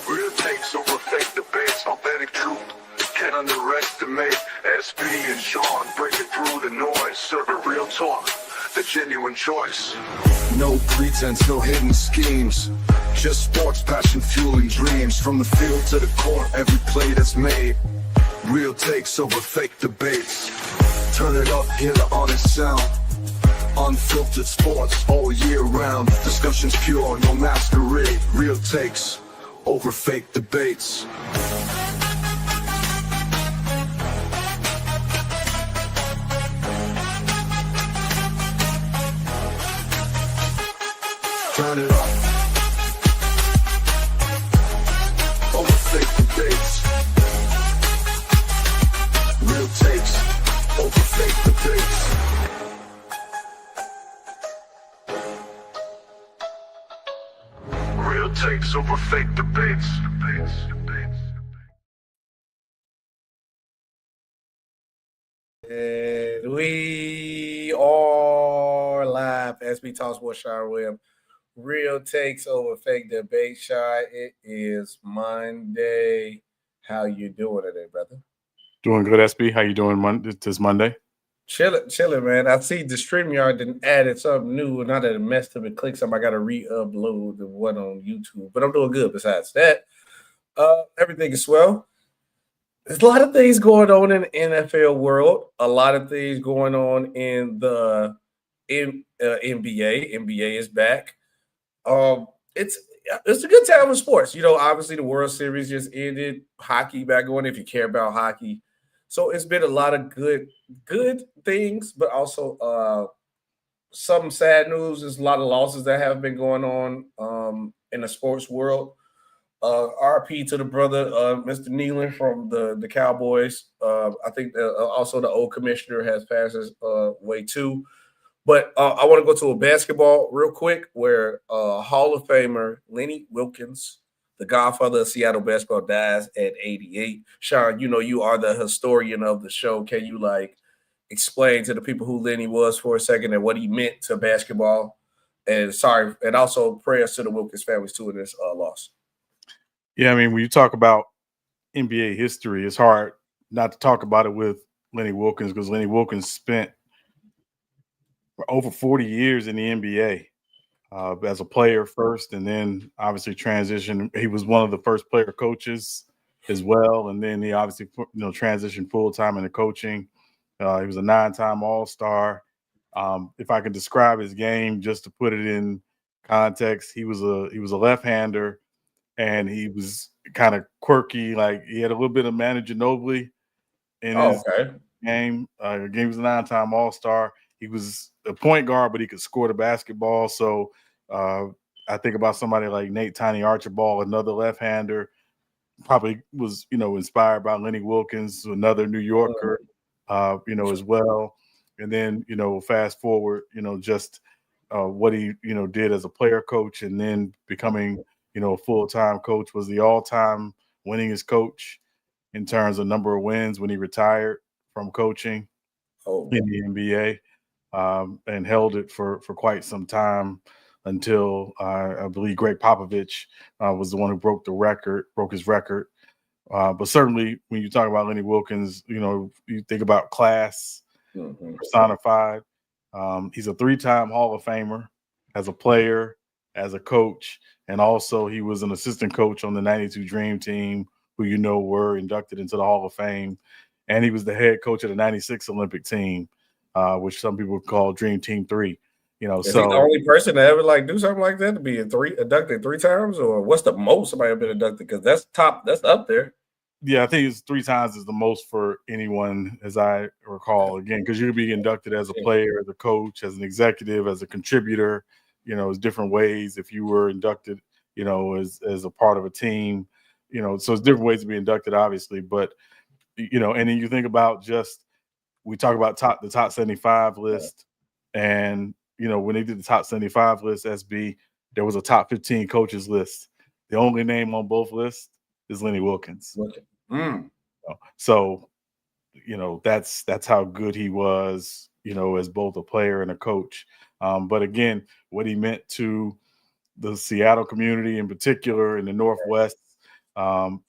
Real takes over fake debates, authentic truth. Can't underestimate SB and Sean breaking through the noise, serving real talk, the genuine choice. No pretense, no hidden schemes. Just sports, passion, fueling dreams. From the field to the court, every play that's made. Real takes over fake debates. Turn it up, hear the honest sound. Unfiltered sports all year round. Discussions pure, no masquerade. Real takes over fake debates. Turn it up. Over fake debates. Real takes over fake debates. Real takes over fake debates. And we are live as we talk sports. Sean Williams. Real takes over fake debate. Shy. It is Monday. How you doing today, brother? Doing good, SB. How you doing this Monday? Chilling, man. I see the StreamYard didn't added something new. Not that it messed up and clicked something. I got to re-upload the one on YouTube. But I'm doing good besides that. Everything is swell. There's a lot of things going on in the NFL world. A lot of things going on in the NBA. NBA is back. It's a good time for sports. You know, obviously the World Series just ended. Hockey back on if you care about hockey. So it's been a lot of good things, but also some sad news. There's a lot of losses that have been going on in the sports world. RP to the brother, Mr. Nealon from the Cowboys. I think also the old commissioner has passed his way too. But I want to go to a basketball real quick where Hall of Famer Lenny Wilkens, the godfather of Seattle basketball, dies at 88. Sean, you know you are the historian of the show. Can you explain to the people who Lenny was for a second and what he meant to basketball? And also prayers to the Wilkens families too in this loss. Yeah, I mean, when you talk about NBA history, it's hard not to talk about it with Lenny Wilkens because Lenny Wilkens spent over 40 years in the NBA as a player first, and then obviously transitioned. He was one of the first player coaches as well, and then he obviously transitioned full time into coaching. He was a 9-time All-Star. If I can describe his game, just to put it in context, he was a left-hander, and he was kind of quirky. Like he had a little bit of Manu Ginobili in his game. He was a 9-time All-Star. He was a point guard, but he could score the basketball. So I think about somebody like Nate Tiny Archibald, another left-hander, probably was, inspired by Lenny Wilkens, another New Yorker, as well. And then, fast forward, just what he, did as a player coach and then becoming, a full-time coach, was the all-time winningest coach in terms of number of wins when he retired from coaching in the NBA. And held it for quite some time until I believe Greg Popovich was the one who broke his record. But certainly when you talk about Lenny Wilkens, you think about class personified. He's a 3-time Hall of Famer as a player, as a coach, and also he was an assistant coach on the 92 Dream Team, who were inducted into the Hall of Fame. And he was the head coach of the 96 Olympic team, which some people call Dream Team 3. Is he the only person to ever do something like that, to be inducted 3 times, or what's the most somebody ever been inducted? Because that's up there. Yeah, I think it's 3 times is the most for anyone, as I recall. Again, because you could be inducted as a player, as a coach, as an executive, as a contributor. As different ways. If you were inducted, as a part of a team, so it's different ways to be inducted, obviously. But and then you think about we talk about the top 75 list, and when they did the top 75 list, SB, there was a top 15 coaches list. The only name on both lists is Lenny Wilkens. So, that's how good he was, as both a player and a coach. But again, what he meant to the Seattle community in particular in the Northwest,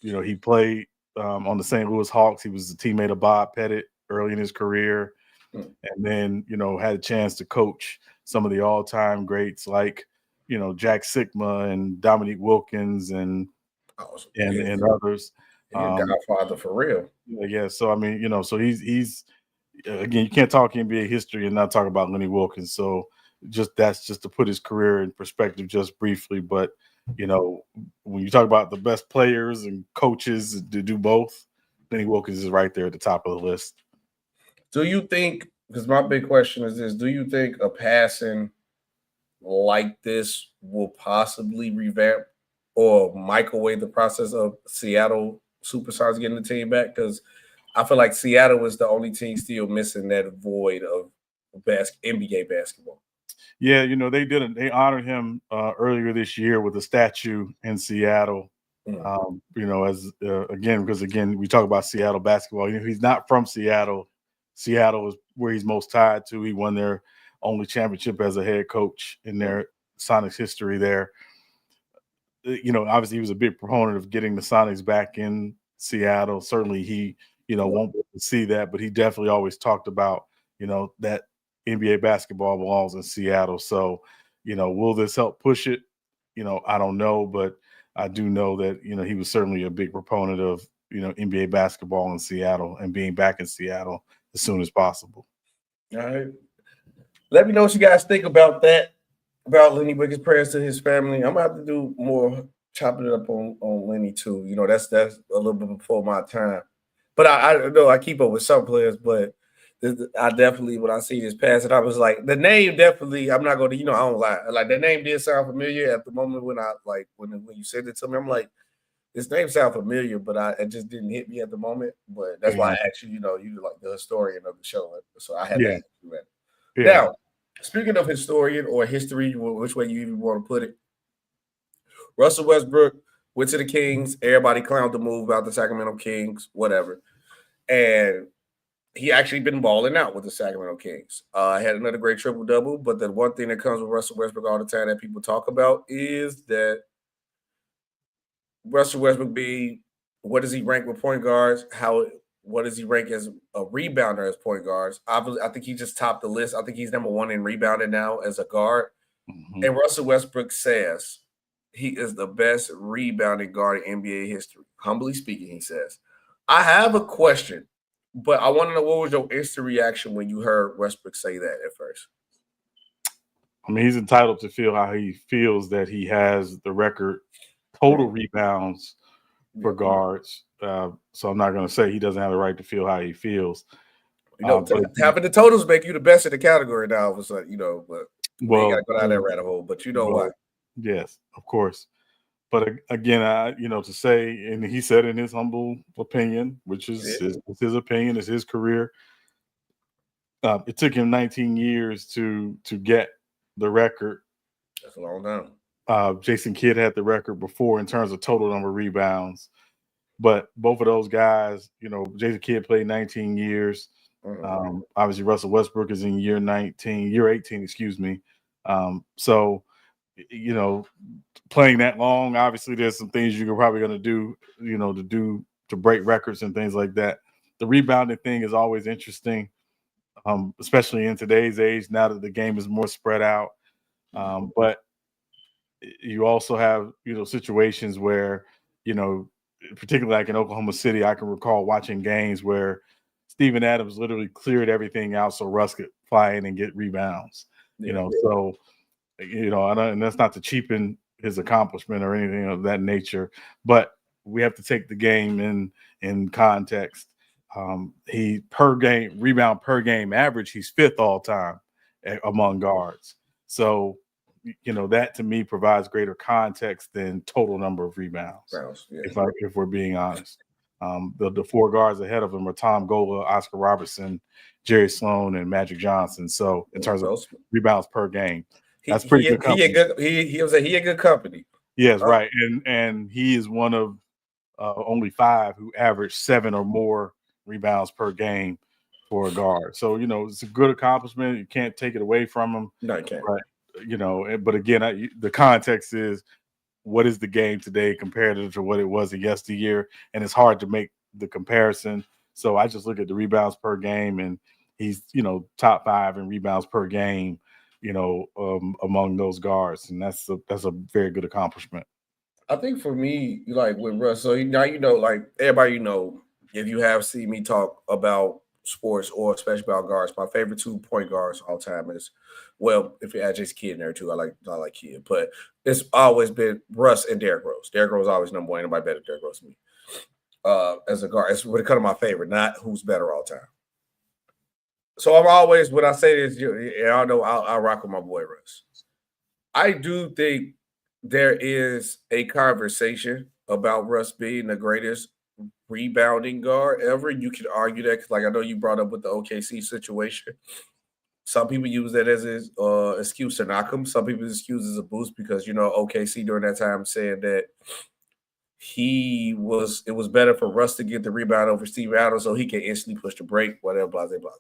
he played on the St. Louis Hawks. He was a teammate of Bob Pettit early in his career. And then, had a chance to coach some of the all-time greats like, Jack Sikma and Dominique Wilkins and others. Godfather for real. Yeah. So, I mean, so he's again, you can't talk NBA history and not talk about Lenny Wilkens. So that's just to put his career in perspective just briefly. But, when you talk about the best players and coaches to do both, Lenny Wilkens is right there at the top of the list. Do you think, because my big question is this, do you think a passing like this will possibly revamp or microwave the process of Seattle Supersonics getting the team back? Because I feel like Seattle was the only team still missing that void of NBA basketball. Yeah, they honored him earlier this year with a statue in Seattle. Because we talk about Seattle basketball. He's not from Seattle. Seattle is where he's most tied to. He won their only championship as a head coach in their Sonics history there. Obviously he was a big proponent of getting the Sonics back in Seattle. Certainly he, won't be able to see that, but he definitely always talked about, that NBA basketball belongs in Seattle. So, will this help push it? I don't know, but I do know that, he was certainly a big proponent of, NBA basketball in Seattle and being back in Seattle as soon as possible. All right. Let me know what you guys think about that, about Lenny Wilkens. Prayers to his family. I'm going to have to do more chopping it up on Lenny too. That's a little bit before my time. But I know I keep up with some players, but I definitely, when I see this pass, and I was like, the name definitely, I'm not going to, I don't lie. Like, the name did sound familiar at the moment when when you said it to me. I'm like, this name sounds familiar, but it just didn't hit me at the moment. But that's why I asked you, you're like the historian of the show. So I had to ask you that. Yeah. Now, speaking of historian or history, which way you even want to put it, Russell Westbrook went to the Kings. Everybody clowned the move about the Sacramento Kings, whatever. And he actually been balling out with the Sacramento Kings. Had another great triple-double, but the one thing that comes with Russell Westbrook all the time that people talk about is that Russell Westbrook what does he rank with point guards? What does he rank as a rebounder as point guards? I think he just topped the list. I think he's number one in rebounding now as a guard. Mm-hmm. And Russell Westbrook says he is the best rebounding guard in NBA history. Humbly speaking, he says. I have a question, but I want to know, what was your instant reaction when you heard Westbrook say that at first? I mean, he's entitled to feel how he feels that he has the record total rebounds for guards. So I'm not going to say he doesn't have the right to feel how he feels. Having the totals make you the best in the category now, all of a sudden, but you got to go down that rabbit hole. But why? Yes, of course. But again, to say, and he said in his humble opinion, which is his opinion, is his career. It took him 19 years to get the record. That's a long time. Jason Kidd had the record before in terms of total number of rebounds. But both of those guys, Jason Kidd played 19 years. Obviously, Russell Westbrook is in year 18, excuse me. So, playing that long, obviously there's some things you're probably going to do, to break records and things like that. The rebounding thing is always interesting, especially in today's age, now that the game is more spread out. But you also have, situations where, particularly like in Oklahoma City, I can recall watching games where Steven Adams literally cleared everything out so Russ could fly in and get rebounds. So, and that's not to cheapen his accomplishment or anything of that nature, but we have to take the game in context. He rebound per game average, he's fifth all time among guards. So, that to me provides greater context than total number of rebounds. If we're being honest. The four guards ahead of him are Tom Gola, Oscar Robertson, Jerry Sloan, and Magic Johnson. So in terms of rebounds per game, that's pretty good company. He was a good company. Yes, right. And he is one of only 5 who average 7 or more rebounds per game for a guard. So, it's a good accomplishment. You can't take it away from him. No, you can't. But again, the context is, what is the game today compared to what it was yesteryear? And it's hard to make the comparison. So I just look at the rebounds per game, and he's, top 5 in rebounds per game, among those guards. And that's a very good accomplishment. I think for me, like with Russ, so now like everybody, if you have seen me talk about sports or especially about guards, my favorite 2 point guards all time is, well, if you add Jason Kidd in there too, I like Kidd, but it's always been Russ and Derrick Rose. Derrick Rose is always number 1. Nobody better than Derrick Rose than me. As a guard, it's when it comes to my favorite, not who's better all time. So I'm always, when I say this, I know I'll rock with my boy Russ. I do think there is a conversation about Russ being the greatest rebounding guard ever. You could argue that, because, like, I know you brought up with the OKC situation. Some people use that as an excuse to knock him. Some people excuse as a boost because, OKC during that time said that it was better for Russ to get the rebound over Steve Adams so he can instantly push the break, whatever, blah, blah, blah.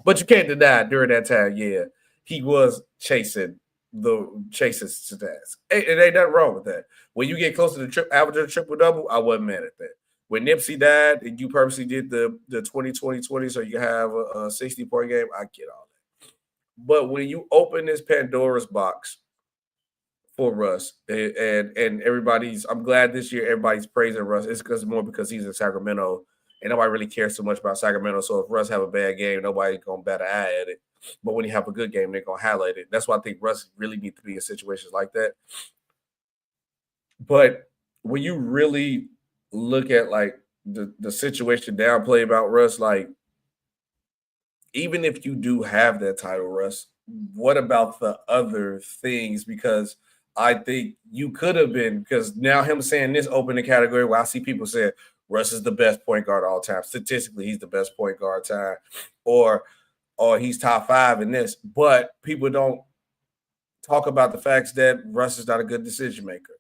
But you can't deny during that time, he was chasing stats. It ain't nothing wrong with that. When you get close to the average of the triple-double, I wasn't mad at that. When Nipsey died and you purposely did the 20-20-20 so you have a 60-point game, I get all that. But when you open this Pandora's box for Russ, and everybody's, I'm glad this year everybody's praising Russ. It's because he's in Sacramento, and nobody really cares so much about Sacramento. So if Russ have a bad game, nobody's gonna bat an eye at it. But when you have a good game, they're gonna highlight it. That's why I think Russ really needs to be in situations like that. But when you really look at like the situation downplay about Russ, like, even if you do have that title, Russ, what about the other things? Because I think you could have been, because now him saying this opened the category where I see people saying Russ is the best point guard of all time. Statistically, he's the best point guard time, or he's top 5 in this. But people don't talk about the facts that Russ is not a good decision maker.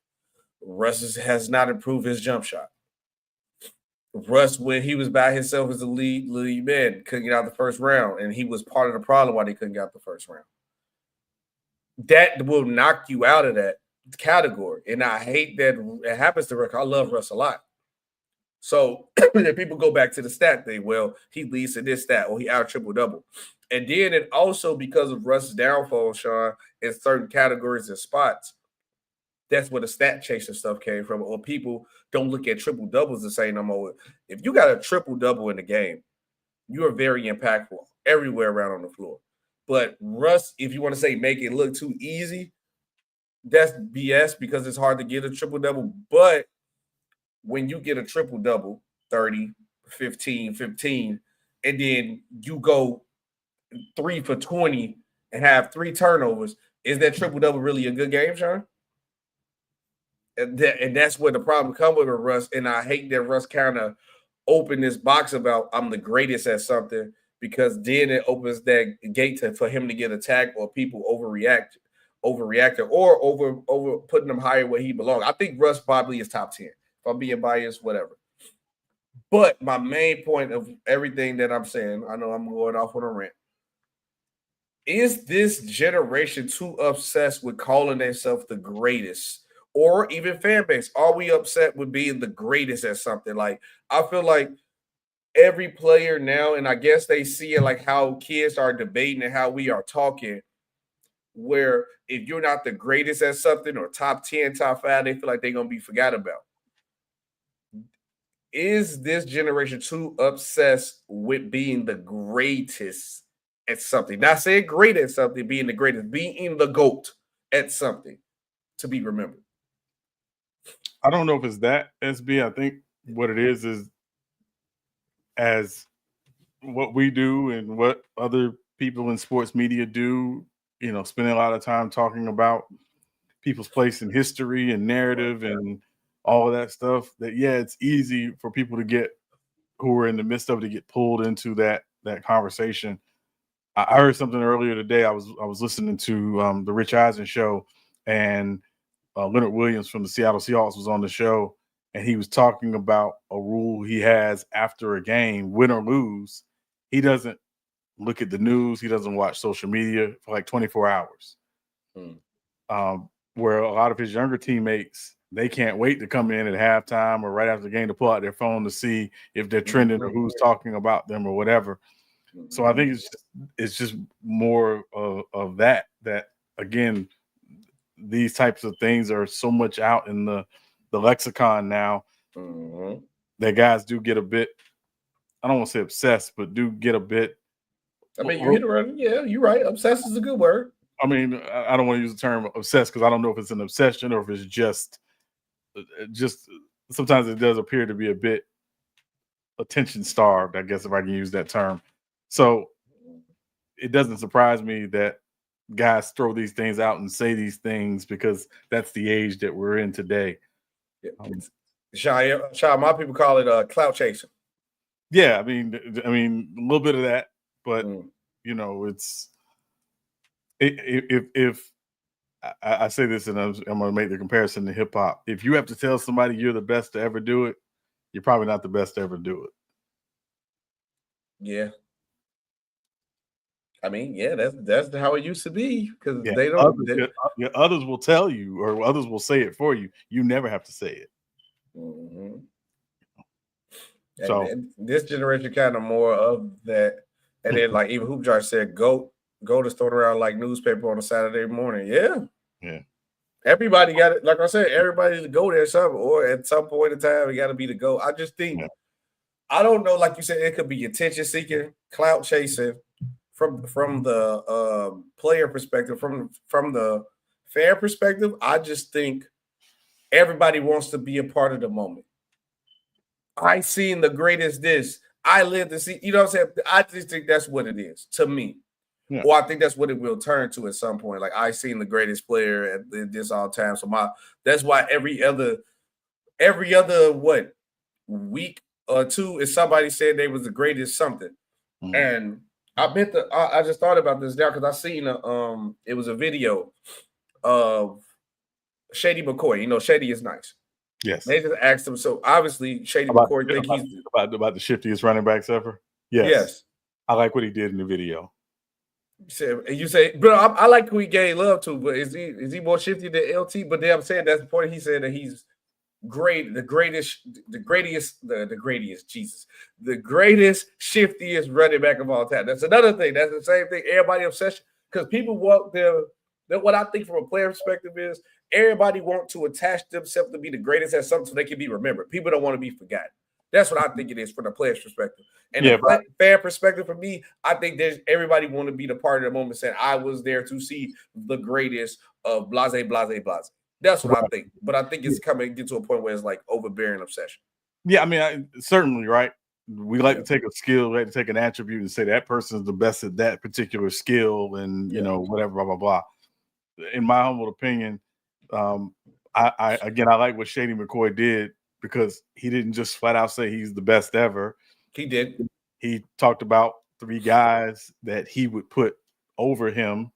Russ has not improved his jump shot. Russ, when he was by himself as the lead man, couldn't get out the first round, and he was part of the problem why they couldn't get out the first round. That will knock you out of that category, and I hate that it happens to Russ. I love Russ a lot. So then people go back to the stat thing. Well, he leads to this stat, or he out triple-double. And then it also, because of Russ's downfall, Sean, in certain categories and spots, that's where the stat chaser stuff came from. Or people don't look at triple-doubles the same no more. If you got a triple-double in the game, you are very impactful everywhere around on the floor. But Russ, if you want to say make it look too easy, that's BS, because it's hard to get a triple-double. But when you get a triple-double, 30, 15, 15, and then you go 3 for 20 and have 3 turnovers, is that triple-double really a good game, Sean? And that's where the problem comes with Russ. And I hate that Russ kind of opened this box about I'm the greatest at something, because then it opens that gate for him to get attacked, or people overreacting, or over putting him higher where he belongs. I think Russ probably is top 10. If I'm being biased, whatever. But my main point of everything that I'm saying, I know I'm going off on a rant, is this generation too obsessed with calling themselves the greatest? Or even fan base, are we upset with being the greatest at something? Like, I feel like every player now, and I guess they see it like how kids are debating and how we are talking, where if you're not the greatest at something, or top 10, top 5, they feel like they're going to be forgot about. Is this generation too obsessed with being the greatest at something? Not saying great at something, being the greatest, being the GOAT at something to be remembered. I don't know if it's that, SB. I think what it is as what we do and what other people in sports media do, spending a lot of time talking about people's place in history and narrative and all of that stuff, that it's easy for people to get, who are in the midst of it, to get pulled into that conversation. I heard something earlier today. I was listening to the Rich Eisen show, and Leonard Williams from the Seattle Seahawks was on the show, and he was talking about a rule he has after a game, win or lose. He doesn't look at the news. He doesn't watch social media for like 24 hours. Where a lot of his younger teammates, they can't wait to come in at halftime or right after the game to pull out their phone to see if they're trending or who's talking about them or whatever. So I think it's just more of that again, these types of things are so much out in the lexicon now that guys do get a bit, I don't want to say obsessed, but do get a bit. I mean, you hit it right. Yeah, you're right. Obsessed is a good word. I mean, I don't want to use the term obsessed because I don't know if it's an obsession or if it's just sometimes it does appear to be a bit attention starved, I guess, if I can use that term. So it doesn't surprise me that guys throw these things out and say these things because that's the age that we're in today. Shy, my people call it clout chasing. Yeah, I mean, a little bit of that, but you know, it's if I say this, and I'm going to make the comparison to hip hop. If you have to tell somebody you're the best to ever do it, you're probably not the best to ever do it. Yeah. I mean, yeah, that's how it used to be because they don't. Others will tell you, or others will say it for you. You never have to say it. So and this generation kind of more of that, and then like even Hoop Jar said, go to thrown around like newspaper on a Saturday morning. Yeah. Everybody got it. Like I said, everybody's to go there something, or at some point in time, it got to be the go. I just think, I don't know. Like you said, it could be attention seeking, clout chasing. From the player perspective, from the fan perspective, I just think everybody wants to be a part of the moment. I seen the greatest this. I lived to see, you know what I'm saying? I just think that's what it is to me. Yeah. Or I think that's what it will turn to at some point. Like I seen the greatest player at this all time. So that's why every other what week or two is somebody said they was the greatest something. And I just thought about this now because I seen it was a video of Shady McCoy. You know, Shady is nice. Yes. They just asked him. So obviously, Shady McCoy think he's about the shiftiest running backs ever. Yes. I like what he did in the video. You say, bro, I like who he gave love to, but is he more shifty than LT? But then I'm saying that's the point. He said that he's great, the greatest, shiftiest running back of all time. That's another thing. That's the same thing. Everybody obsession because people want them. What I think from a player perspective is everybody want to attach themselves to be the greatest at something so they can be remembered. People don't want to be forgotten. That's what I think it is from the player's perspective. And the fan perspective for me, I think everybody want to be the part of the moment saying I was there to see the greatest of blase. That's what I think. But I think it's coming to a point where it's like overbearing obsession. Yeah, I mean, certainly, right? We like to take a skill, we like to take an attribute and say that person is the best at that particular skill and, you know, whatever, blah, blah, blah. In my humble opinion, I like what Shady McCoy did because he didn't just flat out say he's the best ever. He did. He talked about 3 guys that he would put over him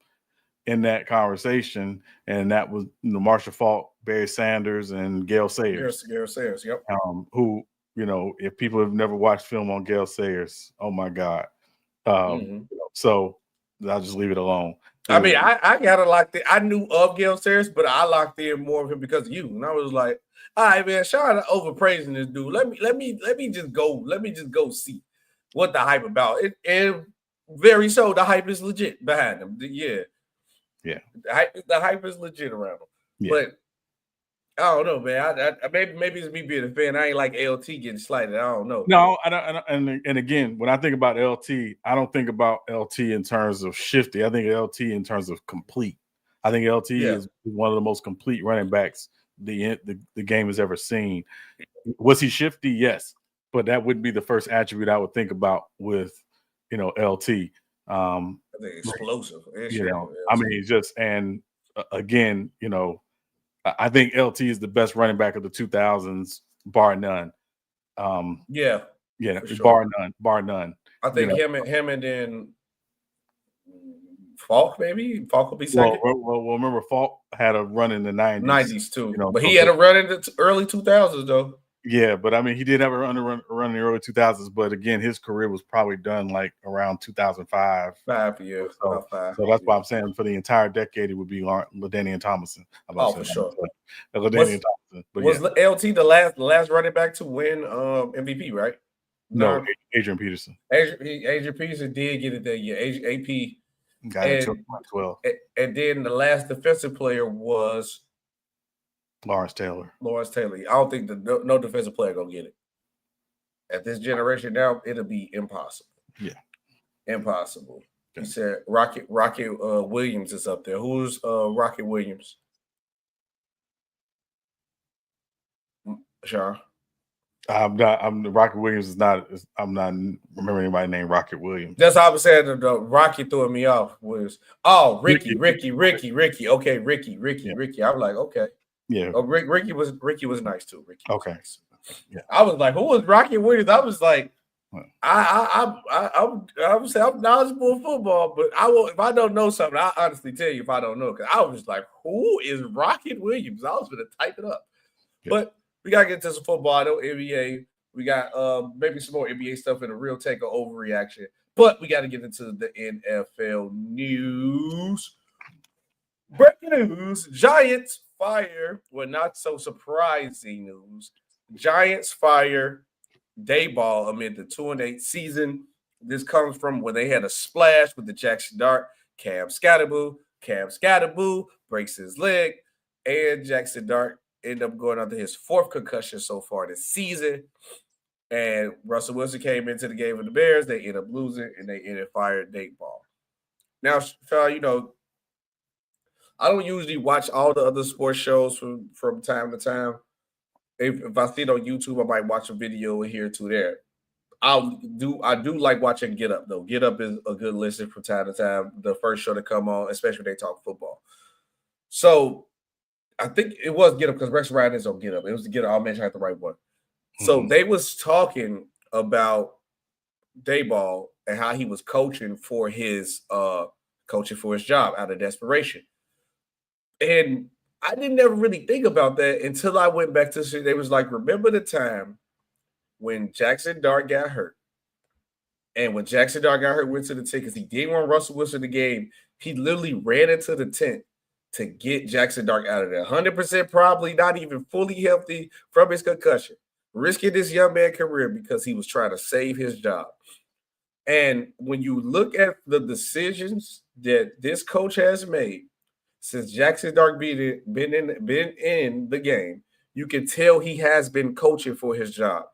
in that conversation, and that was Marshall Faulk, Barry Sanders, and Gale Sayers. Gale Sayers, yep. Who, you know, if people have never watched film on Gale Sayers, oh my God. So I'll just leave it alone. I mean, I got to lock in. I knew of Gale Sayers, but I locked in more of him because of you. And I was like, all right, man, Sean overpraising this dude. Let me just go see what the hype about. And very so, the hype is legit behind him. Yeah. The hype is legit around him. Yeah. But I don't know, man. Maybe it's me being a fan. I ain't like LT getting slighted. I don't know. No, I don't. And again, when I think about LT, I don't think about LT in terms of shifty. I think LT in terms of complete. I think LT is one of the most complete running backs the game has ever seen. Was he shifty? Yes, but that wouldn't be the first attribute I would think about with, you know, LT. I think explosive. You know, I mean, just and again, you know. I think LT is the best running back of the 2000s, bar none. Yeah, sure. bar none. I think him and then Falk, maybe Falk will be second. Well, remember Falk had a run in the 90s too, you know, but he had a run in the early 2000s though. Yeah, but I mean, he did have a run in the early 2000s, but again, his career was probably done like around 2005. 5 years. So that's why I'm saying for the entire decade, it would be LaDainian Tomlinson. For sure. LaDainian Tomlinson. But was LT the last running back to win MVP, right? No, Adrian Peterson. Adrian Peterson did get it that year. AP got it in 2012. And then the last defensive player was Lawrence Taylor. I don't think no defensive player gonna get it. At this generation now, it'll be impossible. Yeah. Impossible. Okay. He said Rocket Williams is up there. Who's Rocket Williams? Sean? Rocket Williams is not. I'm not remembering anybody named Rocket Williams. That's how I was saying. The Rocket throwing me off was Ricky. Okay, Ricky. I'm like, okay. Yeah. Oh, Ricky was nice too. Ricky. Okay. Nice. Yeah. I was like, who was Rocket Williams? I was like, I would say I'm knowledgeable in football, but if I don't know something, I'll honestly tell you if I don't know. Because I was like, who is Rocket Williams? I was gonna type it up. Yeah. But we gotta get to some football. I know NBA. We got maybe some more NBA stuff in a real take or overreaction. But we got to get into the NFL news. Breaking news: Giants fire. Well, not so surprising news. Giants fire Daboll amid the 2-8 season. This comes from when they had a splash with the Jackson Dart. Cam Scatterboo breaks his leg, and Jackson Dart ended up going under his 4th concussion so far this season. And Russell Wilson came into the game with the Bears. They ended up losing, and they ended up firing Daboll. Now, you know, I don't usually watch all the other sports shows from time to time. If I see it on YouTube, I might watch a video here to there. I do like watching Get Up though. Get Up is a good listen from time to time. The first show to come on, especially when they talk football. So I think it was Get Up because Rex Ryan is on Get Up. It was Get Up. I'll mention the right one. Mm-hmm. So they was talking about Daboll and how he was coaching for his job out of desperation. And I didn't ever really think about that until I went back to see. They was like, remember the time when Jackson Dart got hurt? And when Jackson Dart got hurt, went to the tent because he didn't want Russell Wilson in the game. He literally ran into the tent to get Jackson Dart out of there. 100% probably not even fully healthy from his concussion. Risking this young man's career because he was trying to save his job. And when you look at the decisions that this coach has made, since Jackson Dart been in the game, you can tell he has been coaching for his job.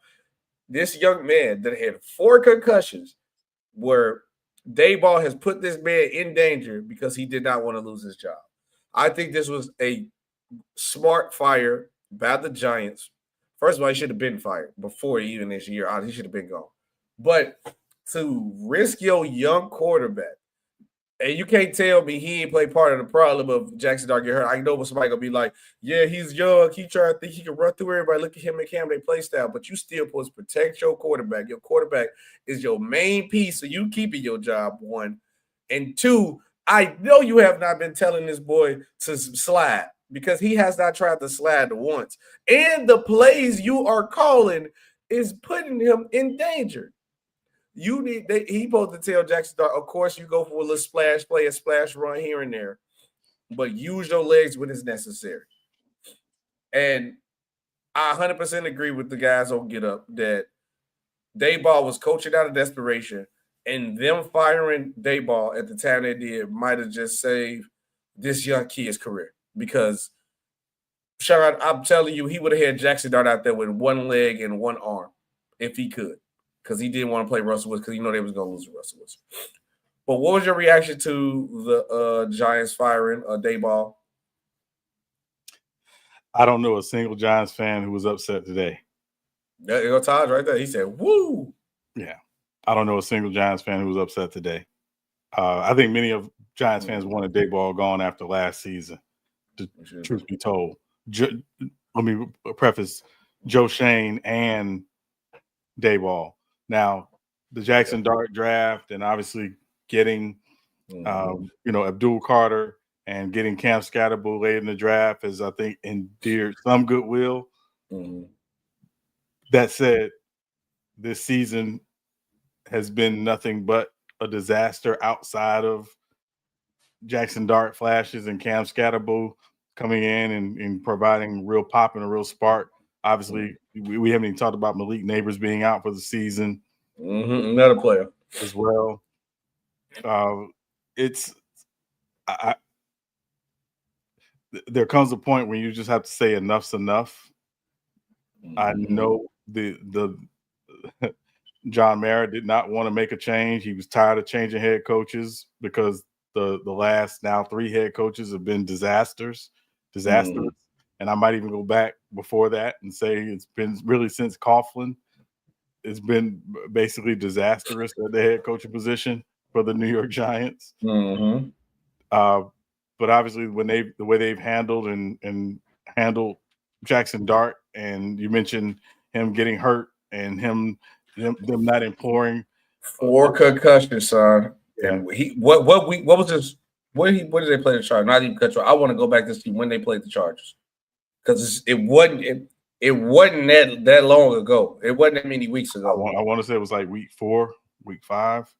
This young man that had 4 concussions, where Daboll has put this man in danger because he did not want to lose his job. I think this was a smart fire by the Giants. First of all, he should have been fired before even this year. He should have been gone. But to risk your young quarterback, and you can't tell me he ain't play part of the problem of Jackson Dart get hurt. I know somebody gonna be like, yeah, he's young. He trying to think he can run through everybody. Look at him and Cam, they play style. But you still supposed to protect your quarterback. Your quarterback is your main piece, so you keeping your job, 1. And 2, I know you have not been telling this boy to slide because he has not tried to slide once. And the plays you are calling is putting him in danger. He supposed to tell Jackson Dart, of course, you go for a little splash play, a splash run here and there, but use your legs when it's necessary. And I 100% agree with the guys on Get Up that Daboll was coaching out of desperation, and them firing Daboll at the time they did might have just saved this young kid's career. Because, Sean, I'm telling you, he would have had Jackson Dart out there with 1 leg and 1 arm if he could. Because he didn't want to play Russell Wilson because they was going to lose Russell Wilson. But what was your reaction to the Giants firing Daboll? I don't know a single Giants fan who was upset today. There you go, Taj right there. He said, woo. Yeah. I don't know a single Giants fan who was upset today. I think many of Giants fans wanted Daboll gone after last season, truth be told. let me preface Joe Shane and Daboll. Now, the Jackson Dart draft, and obviously getting Abdul Carter and getting Cam Scatterbull late in the draft has, I think, endeared some goodwill. Mm-hmm. That said, this season has been nothing but a disaster outside of Jackson Dart flashes and Cam Scatterbull coming in and providing real pop and a real spark. Obviously, we haven't even talked about Malik Neighbors being out for the season. Another player as well. There comes a point when you just have to say enough's enough. I know the John Mara did not want to make a change. He was tired of changing head coaches because the last now 3 head coaches have been disastrous. And I might even go back before that and say it's been really since Coughlin. It's been basically disastrous at the head coaching position for the New York Giants. Mm-hmm. But obviously, the way they've handled and handled Jackson Dart, and you mentioned him getting hurt and them not imploring 4 concussions, son. Yeah. And what was this? Where did they play the Chargers? Not even control. I want to go back to see when they played the Chargers because it wasn't that long ago. It wasn't that many weeks ago. I want to say it was like week 4, week 5.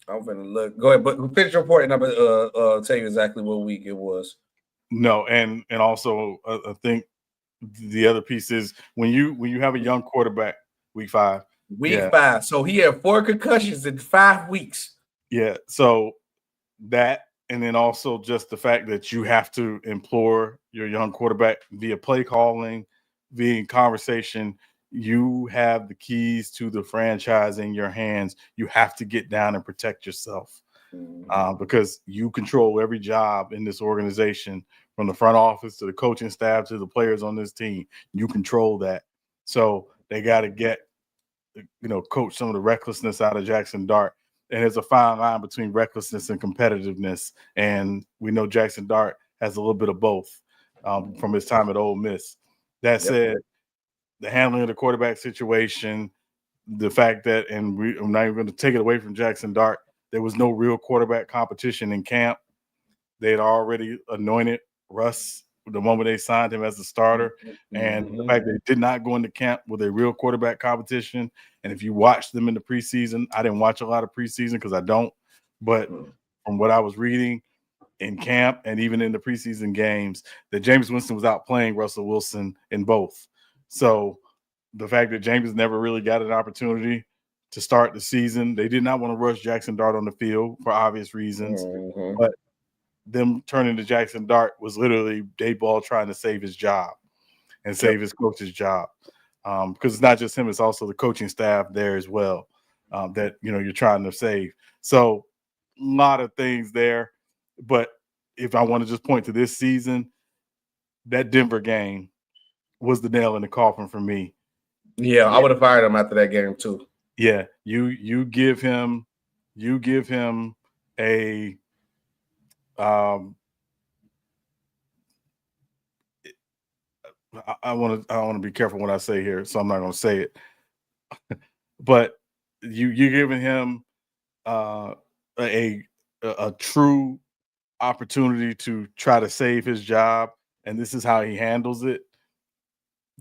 I'm gonna look. Go ahead, but finish your report, and I'm gonna tell you exactly what week it was. No, and also I think the other piece is when you have a young quarterback, week 5. Week 5. So he had 4 concussions in 5 weeks. Yeah. So that, and then also just the fact that you have to implore your young quarterback via play calling, via conversation. You have the keys to the franchise in your hands. You have to get down and protect yourself because you control every job in this organization, from the front office to the coaching staff to the players on this team. You control that. So they got to get, coach some of the recklessness out of Jackson Dart. And there's a fine line between recklessness and competitiveness. And we know Jackson Dart has a little bit of both from his time at Ole Miss. That said, the handling of the quarterback situation, the fact that, and I'm not even going to take it away from Jackson Dart, there was no real quarterback competition in camp. They had already anointed Russ the moment they signed him as the starter. And the fact that they did not go into camp with a real quarterback competition. And if you watch them in the preseason, I didn't watch a lot of preseason because I don't. But from what I was reading in camp and even in the preseason games, that Jameis Winston was out playing Russell Wilson in both. So the fact that Jameis never really got an opportunity to start the season, they did not want to rush Jackson Dart on the field for obvious reasons. But them turning to Jackson Dart was literally Daboll trying to save his job and save his coach's job. Because it's not just him, it's also the coaching staff there as well that, you're trying to save. So a lot of things there. But if I want to just point to this season, that Denver game was the nail in the coffin for me. Yeah, I would have fired him after that game too. Yeah, you give him a I want to be careful what I say here, so I'm not going to say it. But you're giving him a true opportunity to try to save his job, and this is how he handles it.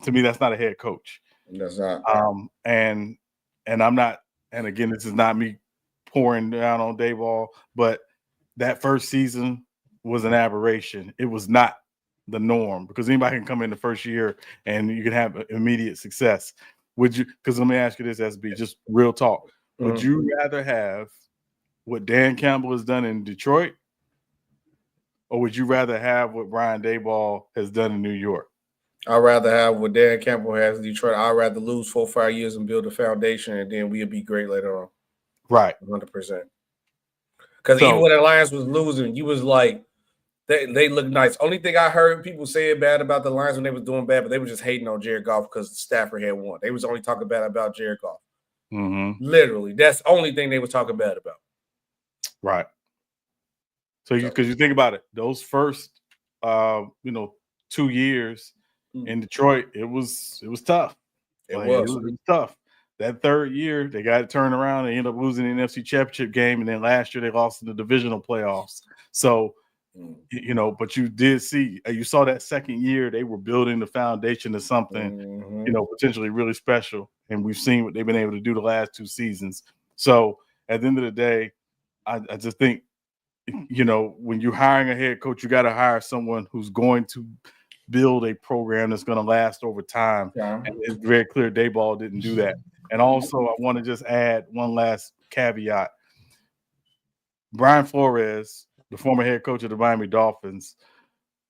To me, that's not a head coach. That's not. And I'm not. And again, this is not me pouring down on Daboll, but that first season was an aberration. It was not the norm because anybody can come in the first year and you can have immediate success. Would you? Because let me ask you this, SB, just real talk. Would you rather have what Dan Campbell has done in Detroit, or would you rather have what Brian Daboll has done in New York? I'd rather have what Dan Campbell has in Detroit. I'd rather lose 4 or 5 years and build a foundation, and then we'll be great later on. Right. 100%. Because even when the Lions was losing, you was like, they look nice. Only thing I heard people saying bad about the Lions when they was doing bad, but they were just hating on Jared Goff because Stafford had won. They was only talking bad about Jared Goff. Literally. That's the only thing they was talking bad about. Right. So because you think about it, those first 2 years, in Detroit, it was tough. It Like, was. it was tough. That third year, they got to turn around. They ended up losing the NFC Championship game, and then last year they lost in the divisional playoffs. So, you know, but you did see, you saw that second year they were building the foundation of something, you know, potentially really special. And we've seen what they've been able to do the last 2 seasons. So at the end of the day, I just think, you know, when you're hiring a head coach, you got to hire someone who's going to build a program that's going to last over time. Yeah. And it's very clear Daboll didn't do that. And also, I want to just add one last caveat. Brian Flores, the former head coach of the Miami Dolphins,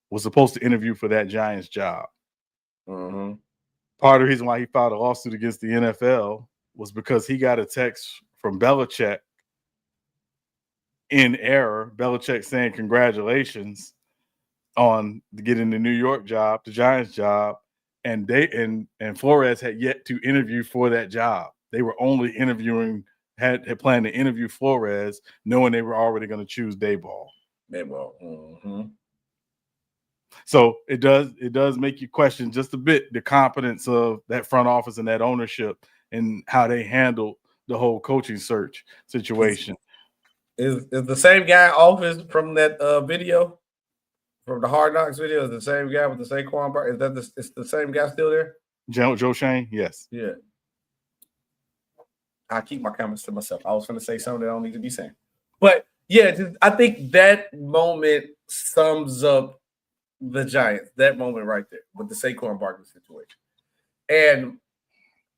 was supposed to interview for that Giants job. Mm-hmm. Part of the reason why he filed a lawsuit against the NFL was because he got a text from Belichick in error, Belichick saying congratulations on getting the New York job, the Giants job, and Flores had yet to interview for that job. They were only interviewing, had planned to interview Flores, knowing they were already going to choose Daboll. So it does make you question just a bit the competence of that front office and that ownership and how they handled the whole coaching search situation. Is the same guy office from that video? From the Hard Knocks video, is the same guy with the Saquon part? Is that it's the same guy still there? Joe Shane, yes. Yeah. I keep my comments to myself. I was going to say something that I don't need to be saying. But yeah, I think that moment sums up the Giants, that moment right there with the Saquon Barkley situation. And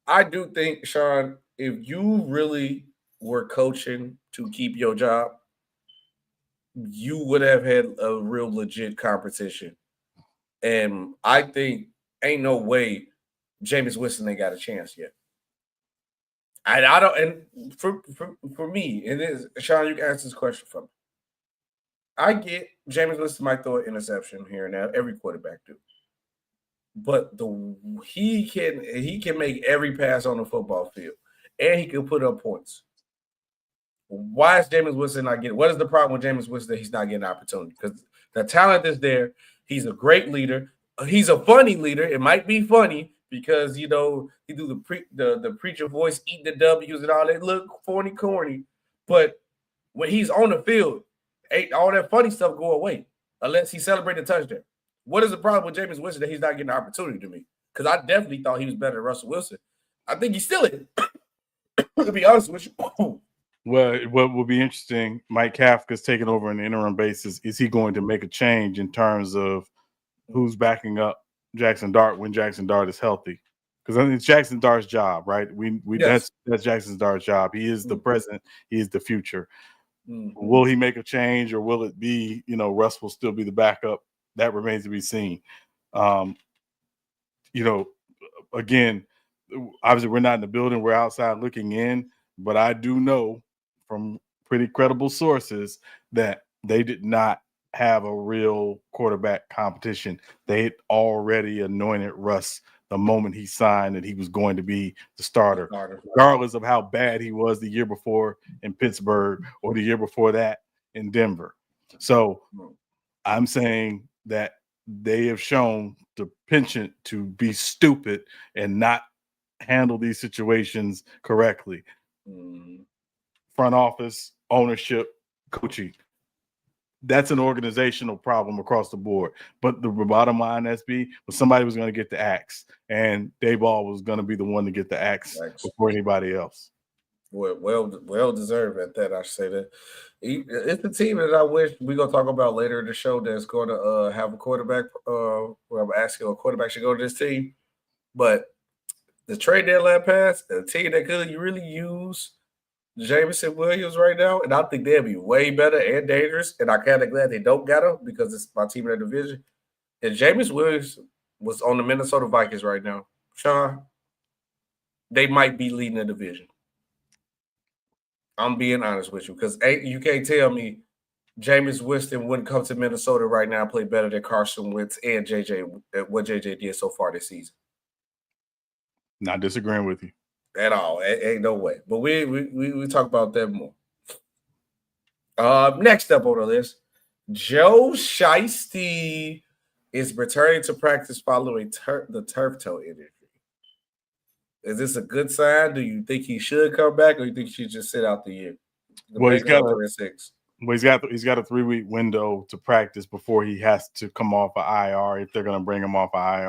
I do think, Sean, if you really were coaching to keep your job, you would have had a real legit competition. And I think ain't no way Jameis Winston ain't got a chance yet. I don't, and for me, it is, Sean, you can answer this question for me. I get Jameis Winston might throw an interception here and there. Every quarterback do. But he can make every pass on the football field. And he can put up points. Why is Jameis Winston not getting? What is the problem with Jameis Winston that he's not getting an opportunity? Because the talent is there. He's a great leader. He's a funny leader. It might be funny because, you know, he do the preacher voice, eat the W's and all that. Look corny. But when he's on the field, all that funny stuff go away unless he celebrated a touchdown. What is the problem with Jameis Winston that he's not getting an opportunity to me? Because I definitely thought he was better than Russell Wilson. I think he still is. To be honest with you. Well, what will be interesting, Mike Kafka's taking over on an interim basis. Is he going to make a change in terms of who's backing up Jackson Dart when Jackson Dart is healthy? Because I think it's Jackson Dart's job, right? Yes. That's Jackson Dart's job. He is the present. He is the future. Will he make a change, or will it be, you know, Russ will still be the backup? That remains to be seen. You know, again, obviously we're not in the building. We're outside looking in, but I do know from pretty credible sources that they did not have a real quarterback competition. They had already anointed Russ the moment he signed that he was going to be the starter, regardless of how bad he was the year before in Pittsburgh or the year before that in Denver. So I'm saying that they have shown the penchant to be stupid and not handle these situations correctly. Front office, ownership, coaching. That's an organizational problem across the board. But the bottom line, SB, was somebody was going to get the axe, and Daboll was going to be the one to get the axe before anybody else. Well deserved at that. I should say that. It's the team that I wish we're going to talk about later in the show that's going to have a quarterback. Where I'm asking a quarterback should go to this team. But the trade deadline pass, a team that could really use Jameson Williams right now, and I think they'll be way better and dangerous. And I'm kind of glad they don't got him because it's my team in the division. And Jameson Williams was on the Minnesota Vikings right now. Sean, they might be leading the division. I'm being honest with you because you can't tell me Jameis Winston wouldn't come to Minnesota right now and play better than Carson Wentz and what JJ did so far this season. Not disagreeing with you at all. Ain't no way. But we talk about that more. Next up on the list, Joe Shiesty is returning to practice following the turf toe injury. Is this a good sign? Do you think he should come back, or you think he should just sit out the year? The Well, Bengals are 3-6. Well, he's got a 3-week window to practice before he has to come off of IR if they're going to bring him off of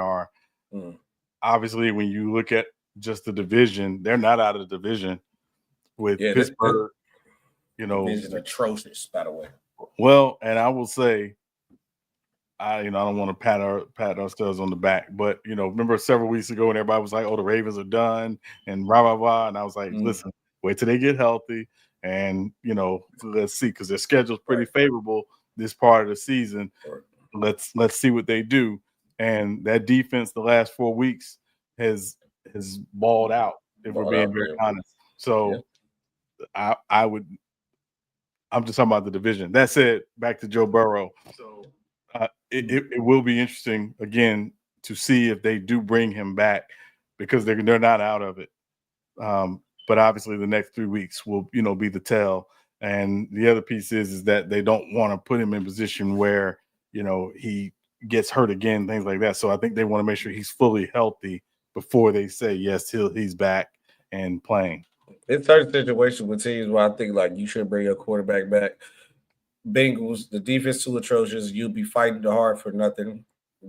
IR. Obviously, when you look at just the division, they're not out of the division with Pittsburgh. Division atrocious, by the way. Well, and I will say, I don't want to pat ourselves on the back, but remember several weeks ago when everybody was like, "Oh, the Ravens are done," and rah rah rah, and I was like, "Listen, wait till they get healthy, and let's see, because their schedule's pretty favorable this part of the season. Let's see what they do." And that defense, the last 4 weeks, has balled out. If we're being very honest, so I'm just talking about the division. That said, back to Joe Burrow. So it will be interesting again to see if they do bring him back, because they're not out of it. But obviously, the next 3 weeks will be the tell. And the other piece is that they don't want to put him in a position where he gets hurt again, things like that. So I think they want to make sure he's fully healthy before they say yes, he's back and playing. In certain situations with teams where I think like you should bring your quarterback back. Bengals, the defense too atrocious. You'll be fighting hard for nothing.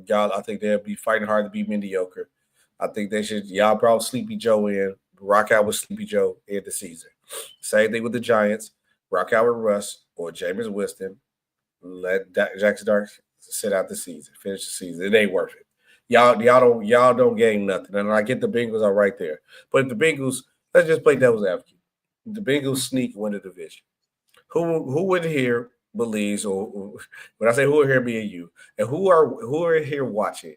Y'all, I think they'll be fighting hard to be mediocre. I think they should. Y'all brought Sleepy Joe in. Rock out with Sleepy Joe in the season. Same thing with the Giants. Rock out with Russ or Jameis Winston. Let Jackson Dart sit out the season. Finish the season. It ain't worth it. Y'all don't gain nothing. And I get the Bengals are right there. But if the Bengals, let's just play devil's advocate. The Bengals sneak win the division. Who in here believes, or when I say who are here, me and you, and who are here watching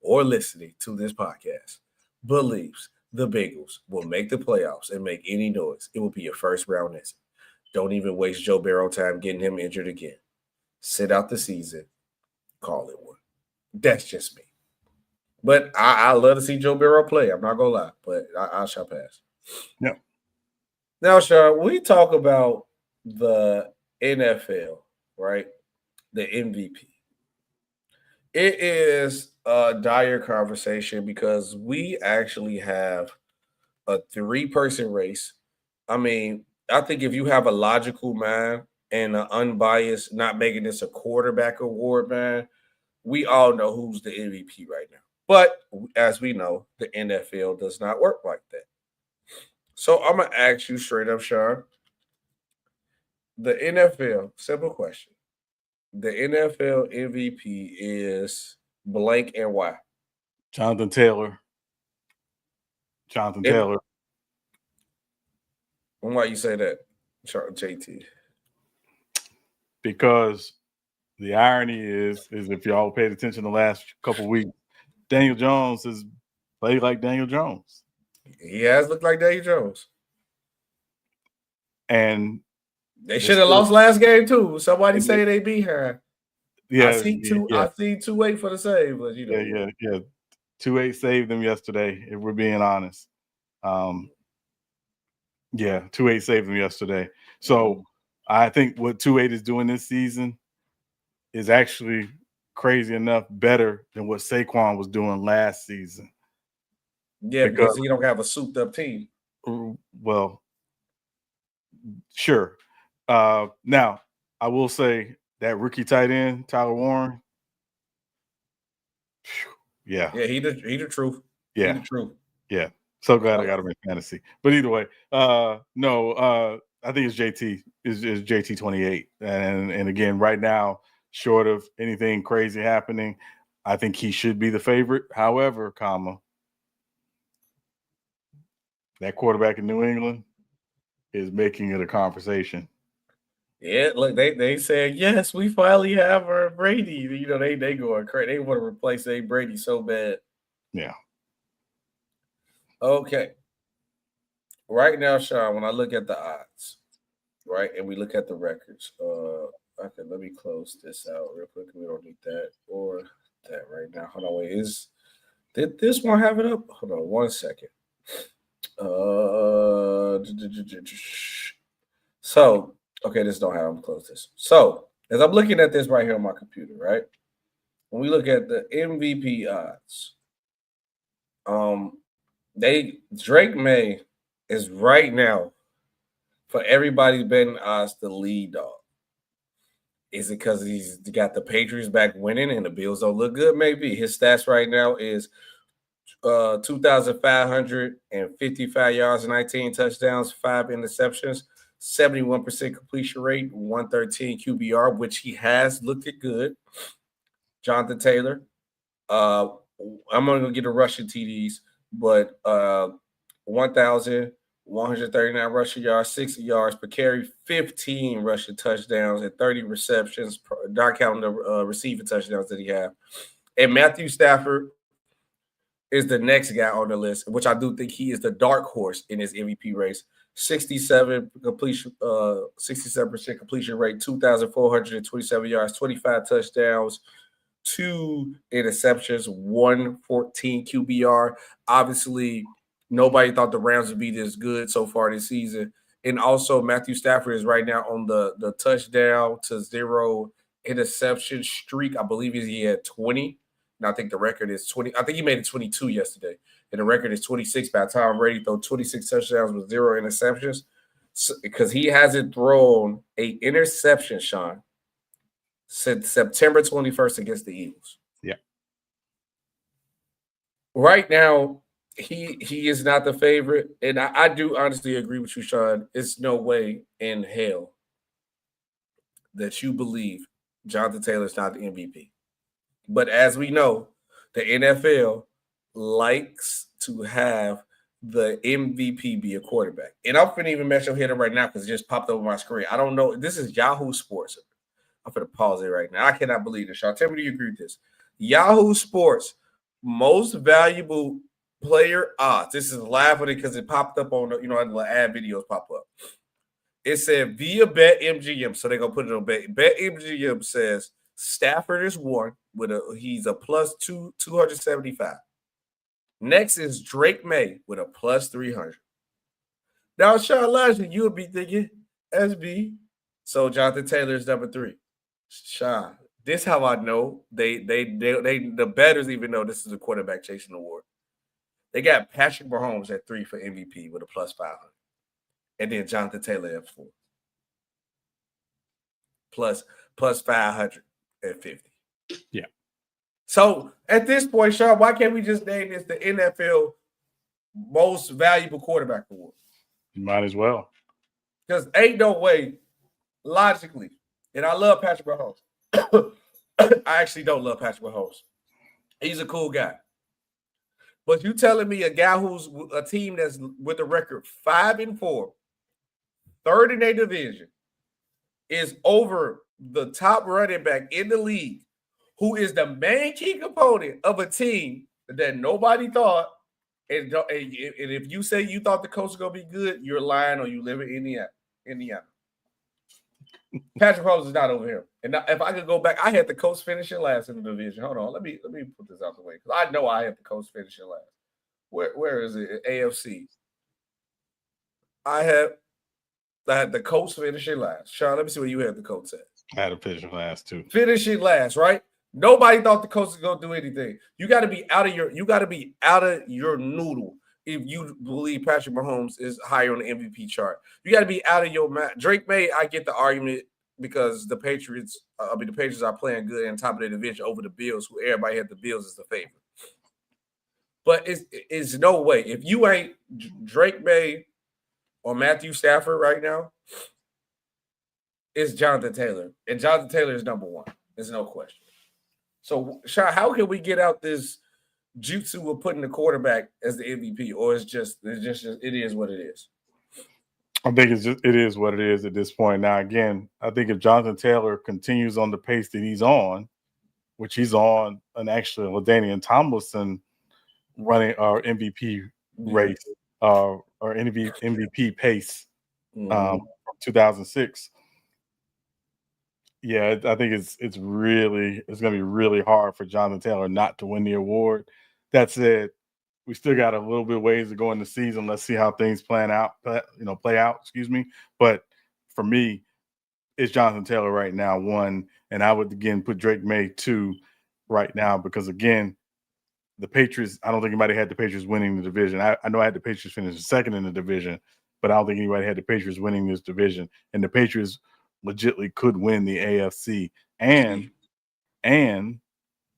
or listening to this podcast, believes the Bengals will make the playoffs and make any noise? It will be your first round exit. Don't even waste Joe Burrow time getting him injured again. Sit out the season. Call it one. That's just me. But I love to see Joe Burrow play. I'm not going to lie, but I shall pass. Yeah. Now, Sean, we talk about the NFL, right? The MVP. It is a dire conversation because we actually have a 3-person race. I mean, I think if you have a logical mind and an unbiased, not making this a quarterback award, man, we all know who's the MVP right now. But as we know, the NFL does not work like that. So I'm going to ask you straight up, Sean. The NFL, simple question. The NFL MVP is blank and why? Jonathan Taylor. Taylor. And why you say that, JT? Because the irony is if y'all paid attention the last couple of weeks, Daniel Jones has played like Daniel Jones. He has looked like Daniel Jones. And they should have lost last game too. Somebody say they beat her. Yeah, I see 2-8 for the save, but Yeah. 2-8 saved them yesterday, if we're being honest. 2-8 saved them yesterday. So I think what 2-8 is doing this season is actually crazy enough better than what Saquon was doing last season. Yeah, because he don't have a souped up team. Well, sure. Now, I will say that rookie tight end, Tyler Warren. Yeah. Yeah, he the truth. Yeah. He the truth. Yeah. So glad I got him in fantasy. But either way, I think it's JT is JT 28. And again, right now, short of anything crazy happening, I think he should be the favorite. However, that quarterback in New England is making it a conversation. Yeah, look, they said, yes, we finally have our Brady. They going crazy. They want to replace Brady so bad. Yeah. Okay. Right now, Sean, when I look at the odds, right, and we look at the records, okay, let me close this out real quick. We don't need that or that right now. Hold on, wait. Did this one have it up? Hold on 1 second. So, okay, this don't have them close this. So, as I'm looking at this right here on my computer, right? when we look at the MVP odds, Drake May is right now for everybody betting odds the lead dog. Is it because he's got the Patriots back winning and the Bills don't look good? Maybe. His stats right now is 2,555 yards, 19 touchdowns, 5 interceptions, 71% completion rate, 113 QBR, which he has looked good. Jonathan Taylor, I'm going to get a rushing TDs, but 1,139 rushing yards, 60 yards per carry, 15 rushing touchdowns, and 30 receptions, not counting the receiving touchdowns that he had. And Matthew Stafford is the next guy on the list, which I do think he is the dark horse in his MVP race. 67% completion rate, 2,427 yards, 25 touchdowns, 2 interceptions, 114 QBR. Obviously, nobody thought the Rams would be this good so far this season. And also, Matthew Stafford is right now on the touchdown to 0 interception streak. I believe he had 20. And I think the record is 20. I think he made it 22 yesterday. And the record is 26 by Tom Brady, though 26 touchdowns with 0 interceptions. Because he hasn't thrown an interception, Sean, since September 21st against the Eagles. Yeah. Right now, he is not the favorite. And I do honestly agree with you, Sean. It's no way in hell that you believe Jonathan Taylor is not the MVP. But as we know, the NFL likes to have the MVP be a quarterback. And I'm finna even mention him right now because it just popped over my screen. I don't know. This is Yahoo Sports. I'm going to pause it right now. I cannot believe this, Sean. Tell me, do you agree with this? Yahoo Sports, most valuable player odds. This is live because it popped up on the, the ad videos pop up. It said via BetMGM. So they're going to put it on Bet. BetMGM says Stafford is 1 he's a plus 275. Next is Drake May with a plus 300. Now, Sean, last you would be thinking SB. So Jonathan Taylor is number 3. Sean, this how I know the bettors even know this is a quarterback chasing award. They got Patrick Mahomes at 3 for MVP with a plus 500. And then Jonathan Taylor at 4. Plus 550. Yeah. So at this point, Sean, why can't we just name this the NFL most valuable quarterback award? You might as well. Because ain't no way, logically, and I love Patrick Mahomes. I actually don't love Patrick Mahomes. He's a cool guy. But you telling me a guy who's a team that's with a record 5-4, third in their division, is over the top running back in the league, who is the main key component of a team that nobody thought, and if you say you thought the coach was going to be good, you're lying or you live in Indiana. Patrick Mahomes is not over here. And if I could go back, I had the coach finishing last in the division. Hold on, let me put this out the way because I know I had the coach finishing last. Where is it? AFC. I had the coach finishing last. Sean, let me see where you had the coach at. I had a finishing last too. Finishing last, right? Nobody thought the coach was gonna do anything. You got to be out of your noodle if you believe Patrick Mahomes is higher on the MVP chart. You got to be out of your mind. Drake May, I get the argument because the Patriots are playing good in top of their division over the Bills, who everybody had the Bills as the favorite. But it's no way. If you ain't Drake May or Matthew Stafford right now, it's Jonathan Taylor. And Jonathan Taylor is number 1. There's no question. So, Sean, how can we get out this jutsu of putting the quarterback as the MVP, or it is what it is? I think it is what it is at this point. Now, again, I think if Jonathan Taylor continues on the pace that he's on, which he's on, and actually LaDainian Tomlinson running our MVP race or MVP pace from 2006. Yeah, I think it's going to be really hard for Jonathan Taylor not to win the award. That said, we still got a little bit of ways to go in the season. Let's see how things play out. But for me, it's Jonathan Taylor right now 1, and I would again put Drake May 2. right now because, again, the Patriots, I don't think anybody had the Patriots winning the division. I know I had the Patriots finishing second in the division, but I don't think anybody had the Patriots winning this division. And the Patriots legitimately could win the AFC and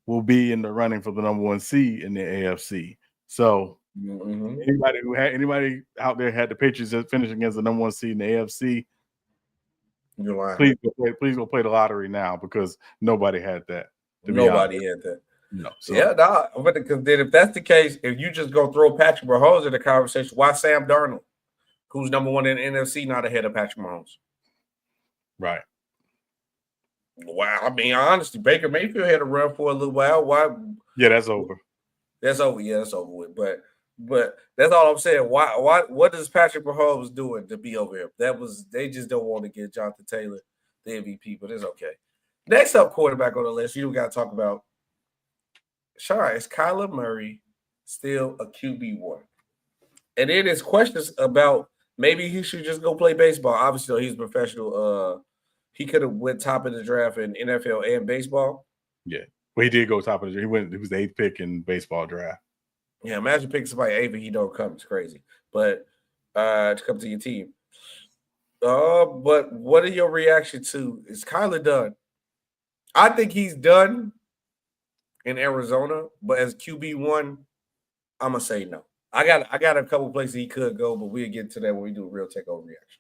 will be in the running for the number 1 seed in the AFC. So anybody out there had the Patriots finish against the number 1 seed in the AFC, please go play the lottery now because nobody had that. Nobody had that. No. So. Yeah, because then if that's the case, if you just go throw Patrick Mahomes in the conversation, why Sam Darnold, who's number 1 in the NFC, not ahead of Patrick Mahomes? Right. Wow. I mean, honestly, Baker Mayfield had a run for a little while. Why? Yeah, that's over. That's over. Yeah, that's over with. But that's all I'm saying. Why? What is Patrick Mahomes doing to be over here? They just don't want to get Jonathan Taylor the MVP, but it's okay. Next up, quarterback on the list, you got to talk about. Sean, is Kyler Murray still a QB1? And then there's questions about maybe he should just go play baseball. Obviously, he's a professional. He could have went top of the draft in NFL and baseball. Yeah. Well, he did go top of the draft. He was the 8th pick in baseball draft. Yeah, imagine picking somebody 8th and he don't come. It's crazy. But to come to your team. But what are your reaction to, is Kyler done? I think he's done in Arizona, but as QB1, I'm gonna say no. I got a couple places he could go, but we'll get to that when we do a real takeover reaction.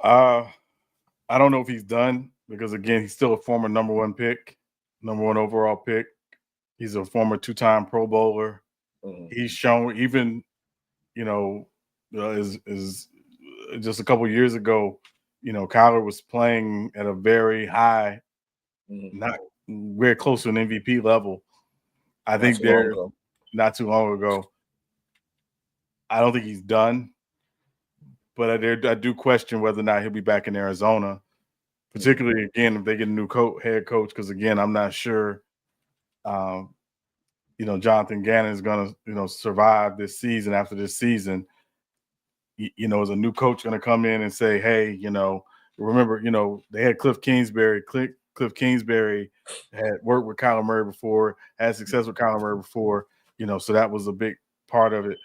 I don't know if he's done because, again, he's still a former number 1 pick, number 1 overall pick. He's a former 2-time Pro Bowler. Mm-hmm. He's shown even, is just a couple years ago, Kyler was playing at a very high, not very close to an MVP level. I think not too long ago. I don't think he's done, but I do question whether or not he'll be back in Arizona, particularly, again, if they get a new head coach, because, again, I'm not sure, Jonathan Gannon is going to, survive this season. After this season, is a new coach going to come in and say, hey, remember, they had Cliff Kingsbury. Cliff Kingsbury had worked with Kyler Murray before, had success with Kyler Murray before, so that was a big part of it.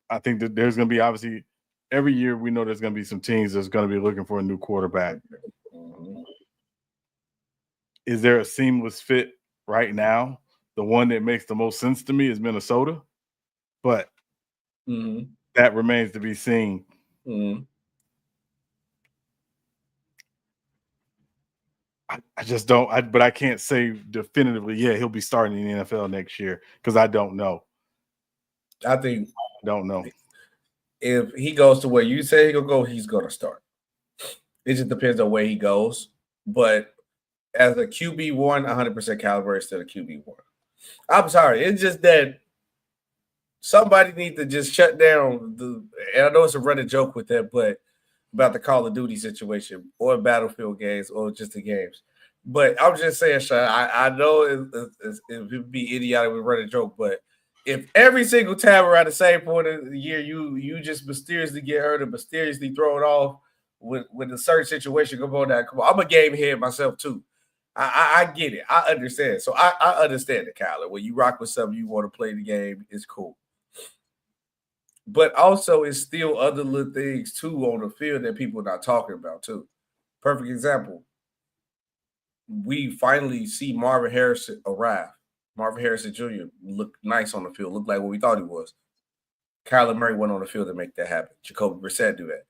I think that there's going to be, obviously, every year we know there's going to be some teams that's going to be looking for a new quarterback. Is there a seamless fit right now? The one that makes the most sense to me is Minnesota, but that remains to be seen. I just don't. But I can't say definitively, yeah, he'll be starting in the NFL next year because I don't know. I don't know. If he goes to where you say he'll go, he's going to start. It just depends on where he goes. But as a QB1, 100% Kyler is still a QB1. I'm sorry. It's just that somebody needs to just shut down and I know it's a running joke with that, but about the Call of Duty situation or Battlefield games or just the games. But I'm just saying, Sean, I know it would be idiotic to run a joke, but if every single time around the same point of the year you just mysteriously get hurt or mysteriously throw it off when a certain situation come on, I'm a game head myself too. I get it. I understand. So I understand it, Kyler. When you rock with something, you want to play the game, it's cool. But also, it's still other little things, too, on the field that people are not talking about, too. Perfect example. We finally see Marvin Harrison arrive. Marvin Harrison Jr. looked nice on the field, looked like what we thought he was. Kyler Murray went on the field to make that happen. Jacoby Brissett do that.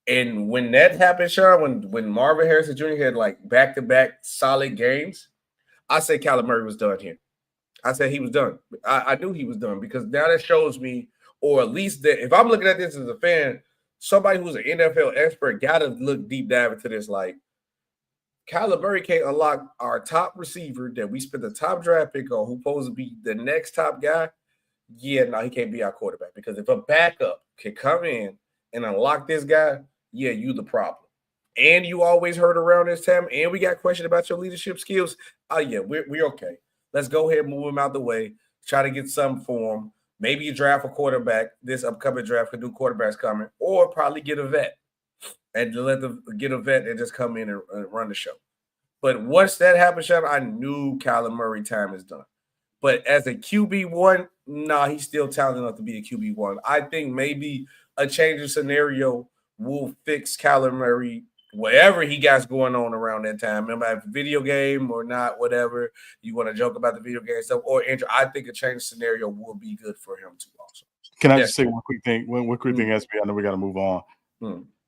And when that happened, Sean, when Marvin Harrison Jr. had like back-to-back solid games, I said Kyler Murray was done here. I said he was done. I knew he was done because now that shows me, or at least that if I'm looking at this as a fan, somebody who's an NFL expert got to look deep dive into this. Like, Kyler Murray can't unlock our top receiver that we spent the top draft pick on, who's supposed to be the next top guy. Yeah, no, he can't be our quarterback because if a backup can come in and unlock this guy, yeah, you the problem. And you always heard around this time, and we got questioned about your leadership skills. Oh, yeah, we're okay. Let's go ahead and move him out the way, try to get something for him. Maybe you draft a quarterback, this upcoming draft, could do quarterbacks coming, or probably get a vet and get a vet and just come in and run the show. But once that happened, Sean, I knew Kyler Murray time is done. But as a QB1, nah, he's still talented enough to be a QB1. I think maybe a change of scenario will fix Kyler Murray, whatever he got going on around that time. Remember, if video game or not, whatever, you want to joke about the video game stuff or injury, I think a change of scenario will be good for him too also. Can I just say one quick thing? One quick thing, SB, I know we got to move on.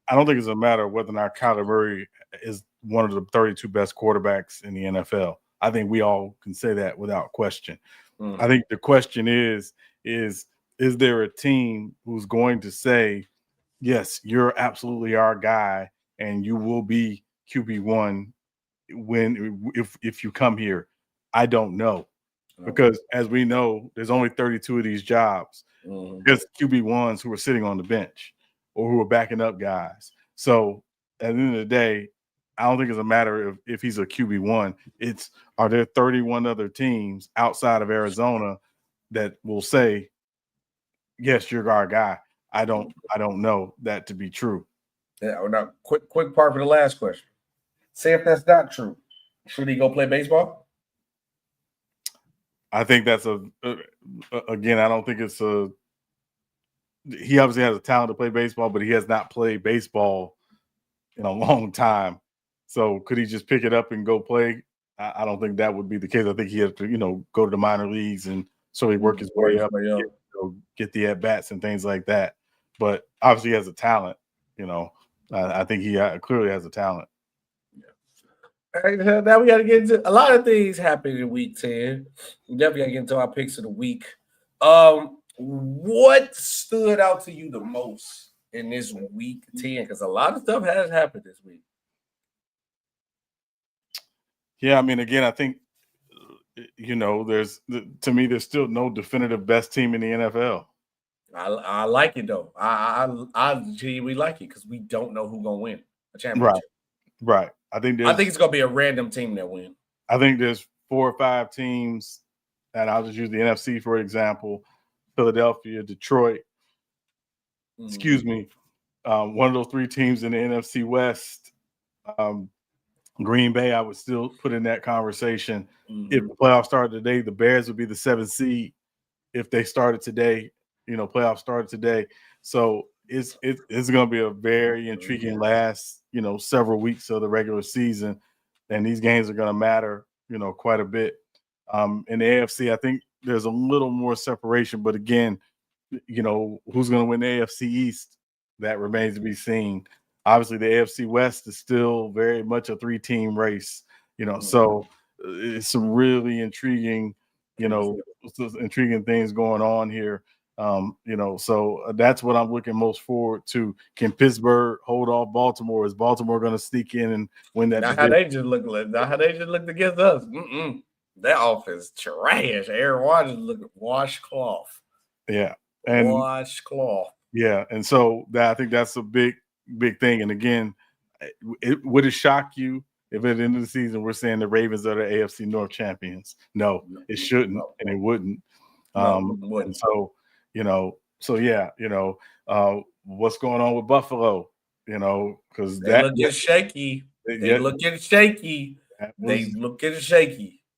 I don't think it's a matter of whether or not Kyler Murray is one of the 32 best quarterbacks in the NFL. I think we all can say that without question. I think the question is there a team who's going to say, yes, you're absolutely our guy and you will be QB1 if you come here? I don't know. Because as we know, there's only 32 of these jobs. There's QB1s who are sitting on the bench or who are backing up guys. So at the end of the day, I don't think it's a matter of if he's a QB1. It's, are there 31 other teams outside of Arizona that will say, yes, you're our guy? I don't know that to be true. Yeah. Now, quick part for the last question. Say if that's not true, should he go play baseball? I think that's again, I don't think it's he obviously has a talent to play baseball, but he has not played baseball in a long time. So could he just pick it up and go play? I don't think that would be the case. I think he has to, go to the minor leagues and slowly work his way up, get the at-bats and things like that. But obviously he has a talent, I think he clearly has a talent. All right, now we got to get into a lot of things happening in week 10. We definitely got to get into our picks of the week. What stood out to you the most in this week 10? Because a lot of stuff has happened this week. Yeah, I mean, again, I think, there's still no definitive best team in the NFL. I like it, though. I genuinely like it because we don't know who's going to win a championship. Right. I think it's going to be a random team that wins. I think there's 4 or 5 teams, and I'll just use the NFC for example. Philadelphia, Detroit, excuse me. One of those 3 teams in the NFC West. Green Bay, I would still put in that conversation. If the playoffs started today, the Bears would be the 7th seed. If they started today, playoffs started today. So it's going to be a very intriguing last, several weeks of the regular season. And these games are going to matter, quite a bit. In the AFC, I think there's a little more separation. But again, who's going to win the AFC East? That remains to be seen. Obviously, the AFC West is still very much a 3-team race, so it's some really intriguing, intriguing things going on here. So that's what I'm looking most forward to. Can Pittsburgh hold off Baltimore? Is Baltimore going to sneak in and win that? Not how they just look against us. That offense trash. Aaron Rodgers look washcloth. Yeah, and washcloth. Yeah, and so I think that's a big thing. And again, would it shock you if at the end of the season we're saying the Ravens are the AFC North champions? No, it shouldn't, and it wouldn't. And so, what's going on with Buffalo? Because they looking shaky. They looking shaky.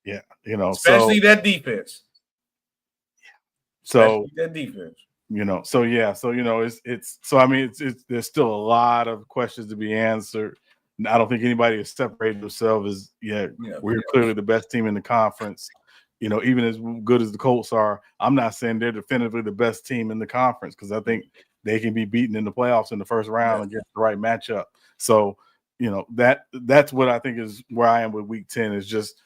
Yeah, especially that defense. So that defense. It's there's still a lot of questions to be answered. I don't think anybody has separated themselves as we're clearly the best team in the conference. Even as good as the Colts are, I'm not saying they're definitively the best team in the conference because I think they can be beaten in the playoffs in the first round against the right matchup. So, that's what I think is where I am with week 10 is just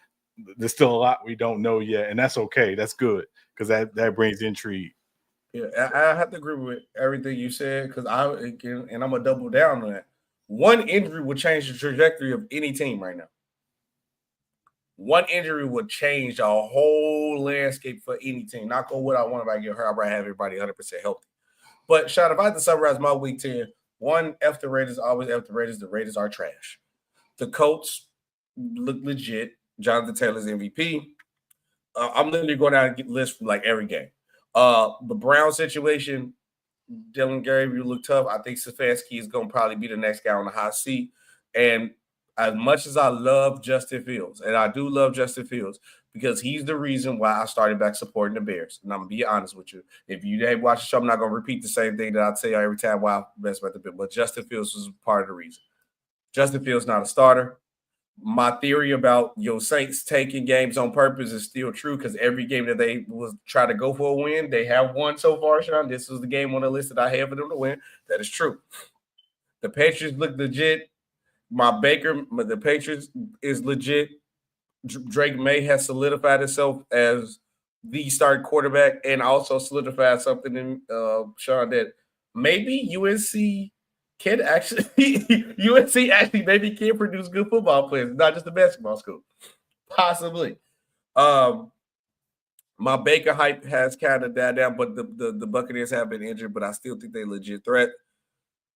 there's still a lot we don't know yet, and that's okay. That's good because that brings intrigue. Yeah, I have to agree with everything you said because I'm gonna double down on that. One injury would change the trajectory of any team right now. One injury would change the whole landscape for any team. Not go what I want if I get hurt. I'd rather have everybody 100% healthy. But Sean, if I had to summarize my week 10, one, F the Raiders, always F the Raiders. The Raiders are trash. The Colts look legit. Jonathan Taylor's MVP. I'm literally going down and get lists from like every game. The Brown situation, Dylan Gary, you look tough. I think Stefanski is going to probably be the next guy on the hot seat. And as much as I love Justin Fields, and I do love Justin Fields because he's the reason why I started back supporting the Bears. And I'm going to be honest with you. If you didn't watch the show, I'm not going to repeat the same thing that I tell you every time why I mess about the Bears. But Justin Fields was part of the reason. Justin Fields not a starter. My theory about your Saints taking games on purpose is still true because every game that they was try to go for a win, they have won so far, Sean. This was the game on the list that I have for them to win. That is true. The Patriots look legit. The Patriots is legit. Drake May has solidified himself as the starting quarterback and also solidified something in Sean that maybe UNC can actually maybe can produce good football players, not just a basketball school. Possibly. My Baker hype has kind of died down, but the Buccaneers have been injured, but I still think they're a legit threat.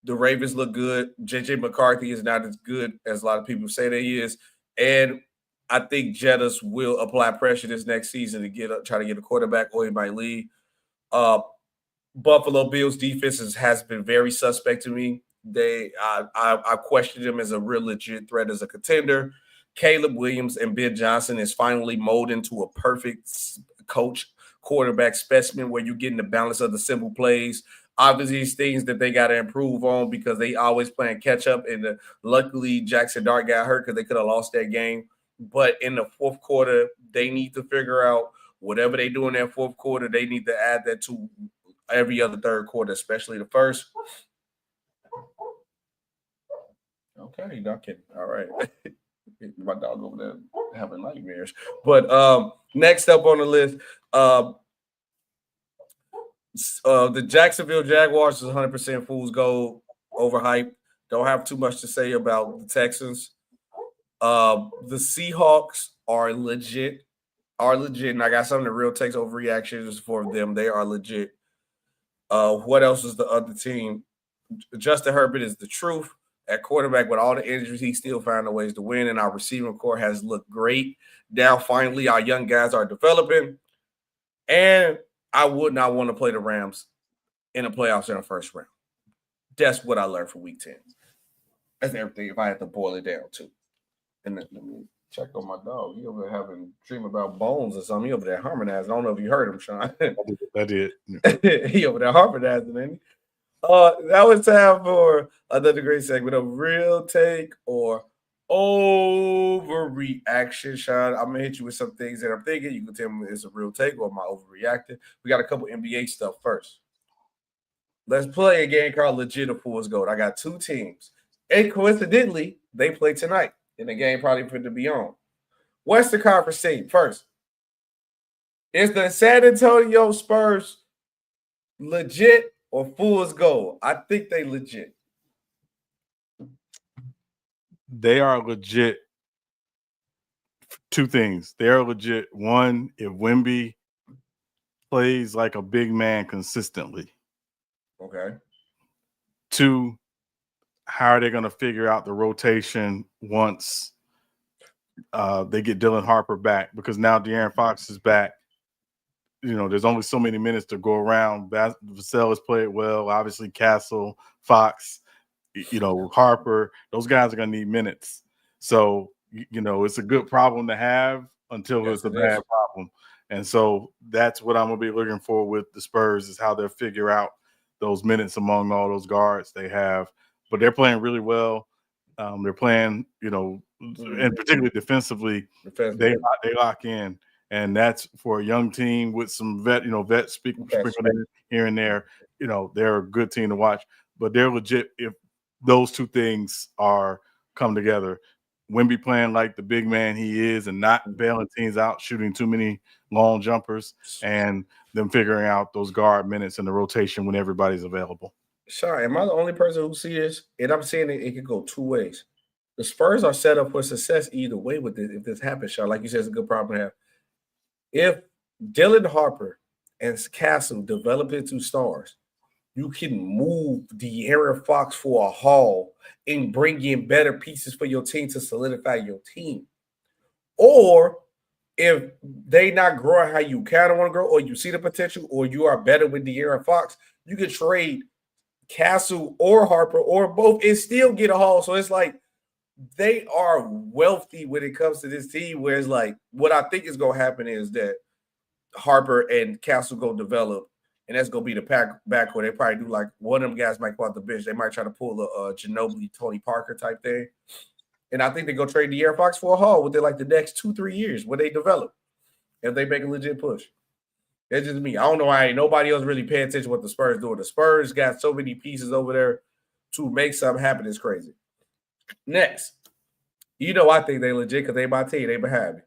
The Ravens look good. JJ McCarthy is not as good as a lot of people say that he is. And I think Jettas will apply pressure this next season to try to get a quarterback, or he might leave. Buffalo Bills defense has been very suspect to me. I question them as a real legit threat as a contender. Caleb Williams and Ben Johnson is finally molded into a perfect coach quarterback specimen where you're getting the balance of the simple plays. Obviously, these things that they got to improve on because they always playing catch up. And luckily, Jackson Dart got hurt because they could have lost that game. But in the fourth quarter, they need to figure out whatever they do in that fourth quarter. They need to add that to every other third quarter, especially the first. Okay, not kidding. All right. My dog over there having nightmares. But next up on the list, the Jacksonville Jaguars is 100% fool's gold, overhyped. Don't have too much to say about the Texans. The Seahawks are legit, and I got some of the real takes overreactions for them. They are legit. What else is the other team? Justin Herbert is the truth at quarterback. With all the injuries, he still found ways to win, and our receiving core has looked great. Now, finally, our young guys are developing, and I would not want to play the Rams in the playoffs in the first round. That's what I learned from Week 10. That's everything if I had to boil it down to. And then, let me check on my dog. He over there having a dream about bones or something. He over there harmonizing. I don't know if you heard him, Sean. I did. He over there harmonizing, ain't he? That was time for another great segment of Real Take or Overreaction, Sean. I'm going to hit you with some things that I'm thinking. You can tell me it's a real take or am I overreacting. We got a couple NBA stuff first. Let's play a game called Legit or Fool's Gold. I got two teams. And coincidentally, they play tonight. And the game probably put to be on. Western Conference team first. Is the San Antonio Spurs legit or fool's gold? I think they legit. They are legit. Two things. They are legit. One, if Wemby plays like a big man consistently. Okay. Two, how are they going to figure out the rotation once they get Dylan Harper back? Because now De'Aaron Fox is back. You know, there's only so many minutes to go around. Vassell has played well. Obviously, Castle, Fox, Harper. Those guys are going to need minutes. So, it's a good problem to have until it's a bad problem. And so that's what I'm going to be looking for with the Spurs is how they'll figure out those minutes among all those guards they have. But they're playing really well. They're playing, and particularly defensively, they lock in. And that's for a young team with some vets sprinkled in here and there. They're a good team to watch. But they're legit if those two things come together. Wemby playing like the big man he is and not bailing teams out, shooting too many long jumpers, and them figuring out those guard minutes in the rotation when everybody's available. Sorry, am I the only person who see this? And I'm saying it could go two ways. The Spurs are set up for success either way with this. If this happens, Sean, like you said, it's a good problem to have. If Dylan Harper and Castle develop into stars, you can move De'Aaron Fox for a haul and bring in better pieces for your team to solidify your team. Or if they not growing how you kind of want to grow, or you see the potential, or you are better with De'Aaron Fox, you can trade Castle or Harper or both and still get a haul. So it's like they are wealthy when it comes to this team. Where it's like, what I think is going to happen is that Harper and Castle go develop, and that's going to be the backcourt. They probably do like one of them guys might go out the bench. They might try to pull a Ginobili, Tony Parker type thing. And I think they go trade De'Aaron Fox for a haul within like the next 2-3 years when they develop, if they make a legit push. That's just me. I don't know why ain't nobody else really paying attention to what the Spurs doing. The Spurs got so many pieces over there to make something happen. It's crazy. Next, I think they legit because they my team. They behind me.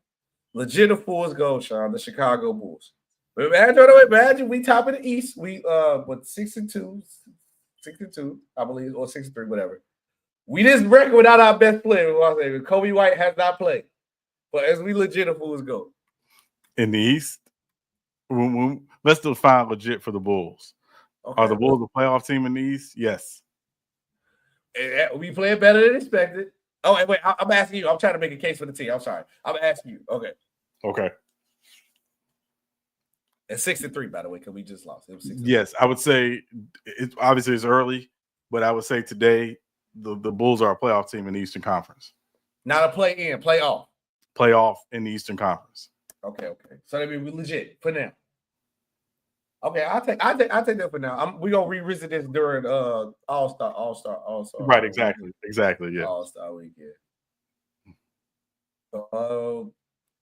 Legit of Fool's Gold, Sean, the Chicago Bulls. Imagine we top of the East. We 6-2, I believe, or 6-3, whatever. We this record without our best player. Kobe White has not played. But as we legit of Fool's Gold. In the East, let's define legit for the Bulls. Okay. Are the Bulls a playoff team in the East? Yes. We playing better than expected. Oh, wait, I'm asking you. I'm trying to make a case for the team. I'm sorry. I'm asking you. Okay. And 6-3, by the way, because we just lost. It was 6-3. Yes, I would say obviously it's early, but I would say today the Bulls are a playoff team in the Eastern Conference. Not a play-in, playoff. Playoff in the Eastern Conference. Okay. So that means we legit for now. Okay, I take that for now. We're gonna revisit this during All-Star. Right, exactly. Yeah. All-Star weekend.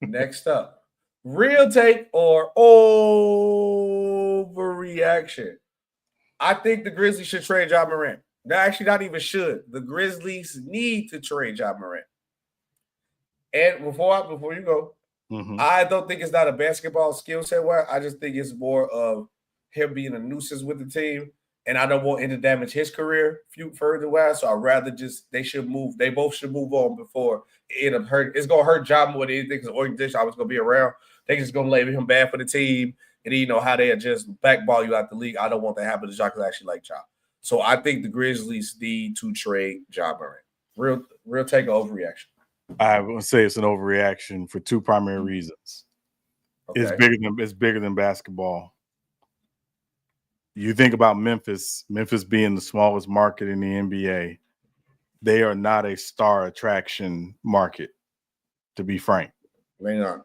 Next up. Real take or overreaction? I think the Grizzlies should trade Ja Morant. They're actually not even should. The Grizzlies need to trade Ja Morant. And before you go, I don't think it's not a basketball skill set. I just think it's more of him being a nuisance with the team, and I don't want him to damage his career further wise. So I'd rather they both should move on before it end up hurt. It's gonna hurt Ja more than anything because the organization always gonna be around. They just gonna label him bad for the team, and how they just backball you out the league. I don't want that to happen to Ja because I actually like Ja. So I think the Grizzlies need to trade Ja Morant. Real take or overreaction. I would say it's an overreaction for two primary reasons. Okay. It's bigger than basketball. You think about Memphis being the smallest market in the NBA. They are not a star attraction market, to be frank. They're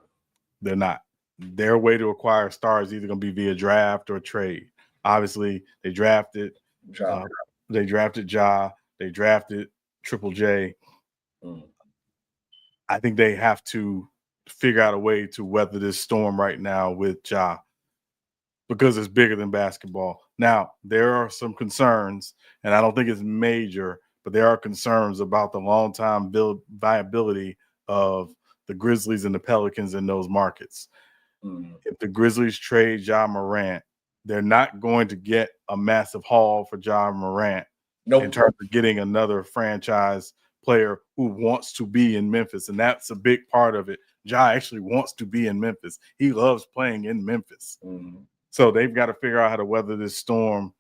not. Their way to acquire stars is either going to be via draft or trade. Obviously, they drafted Ja. They drafted Triple J. I think they have to figure out a way to weather this storm right now with Ja because it's bigger than basketball. Now, there are some concerns, and I don't think it's major, but there are concerns about the long-time viability of the Grizzlies and the Pelicans in those markets. If the Grizzlies trade Ja Morant, they're not going to get a massive haul for Ja Morant in terms of getting another franchise player who wants to be in Memphis, and that's a big part of it. Ja actually wants to be in Memphis. He loves playing in Memphis. So they've got to figure out how to weather this storm.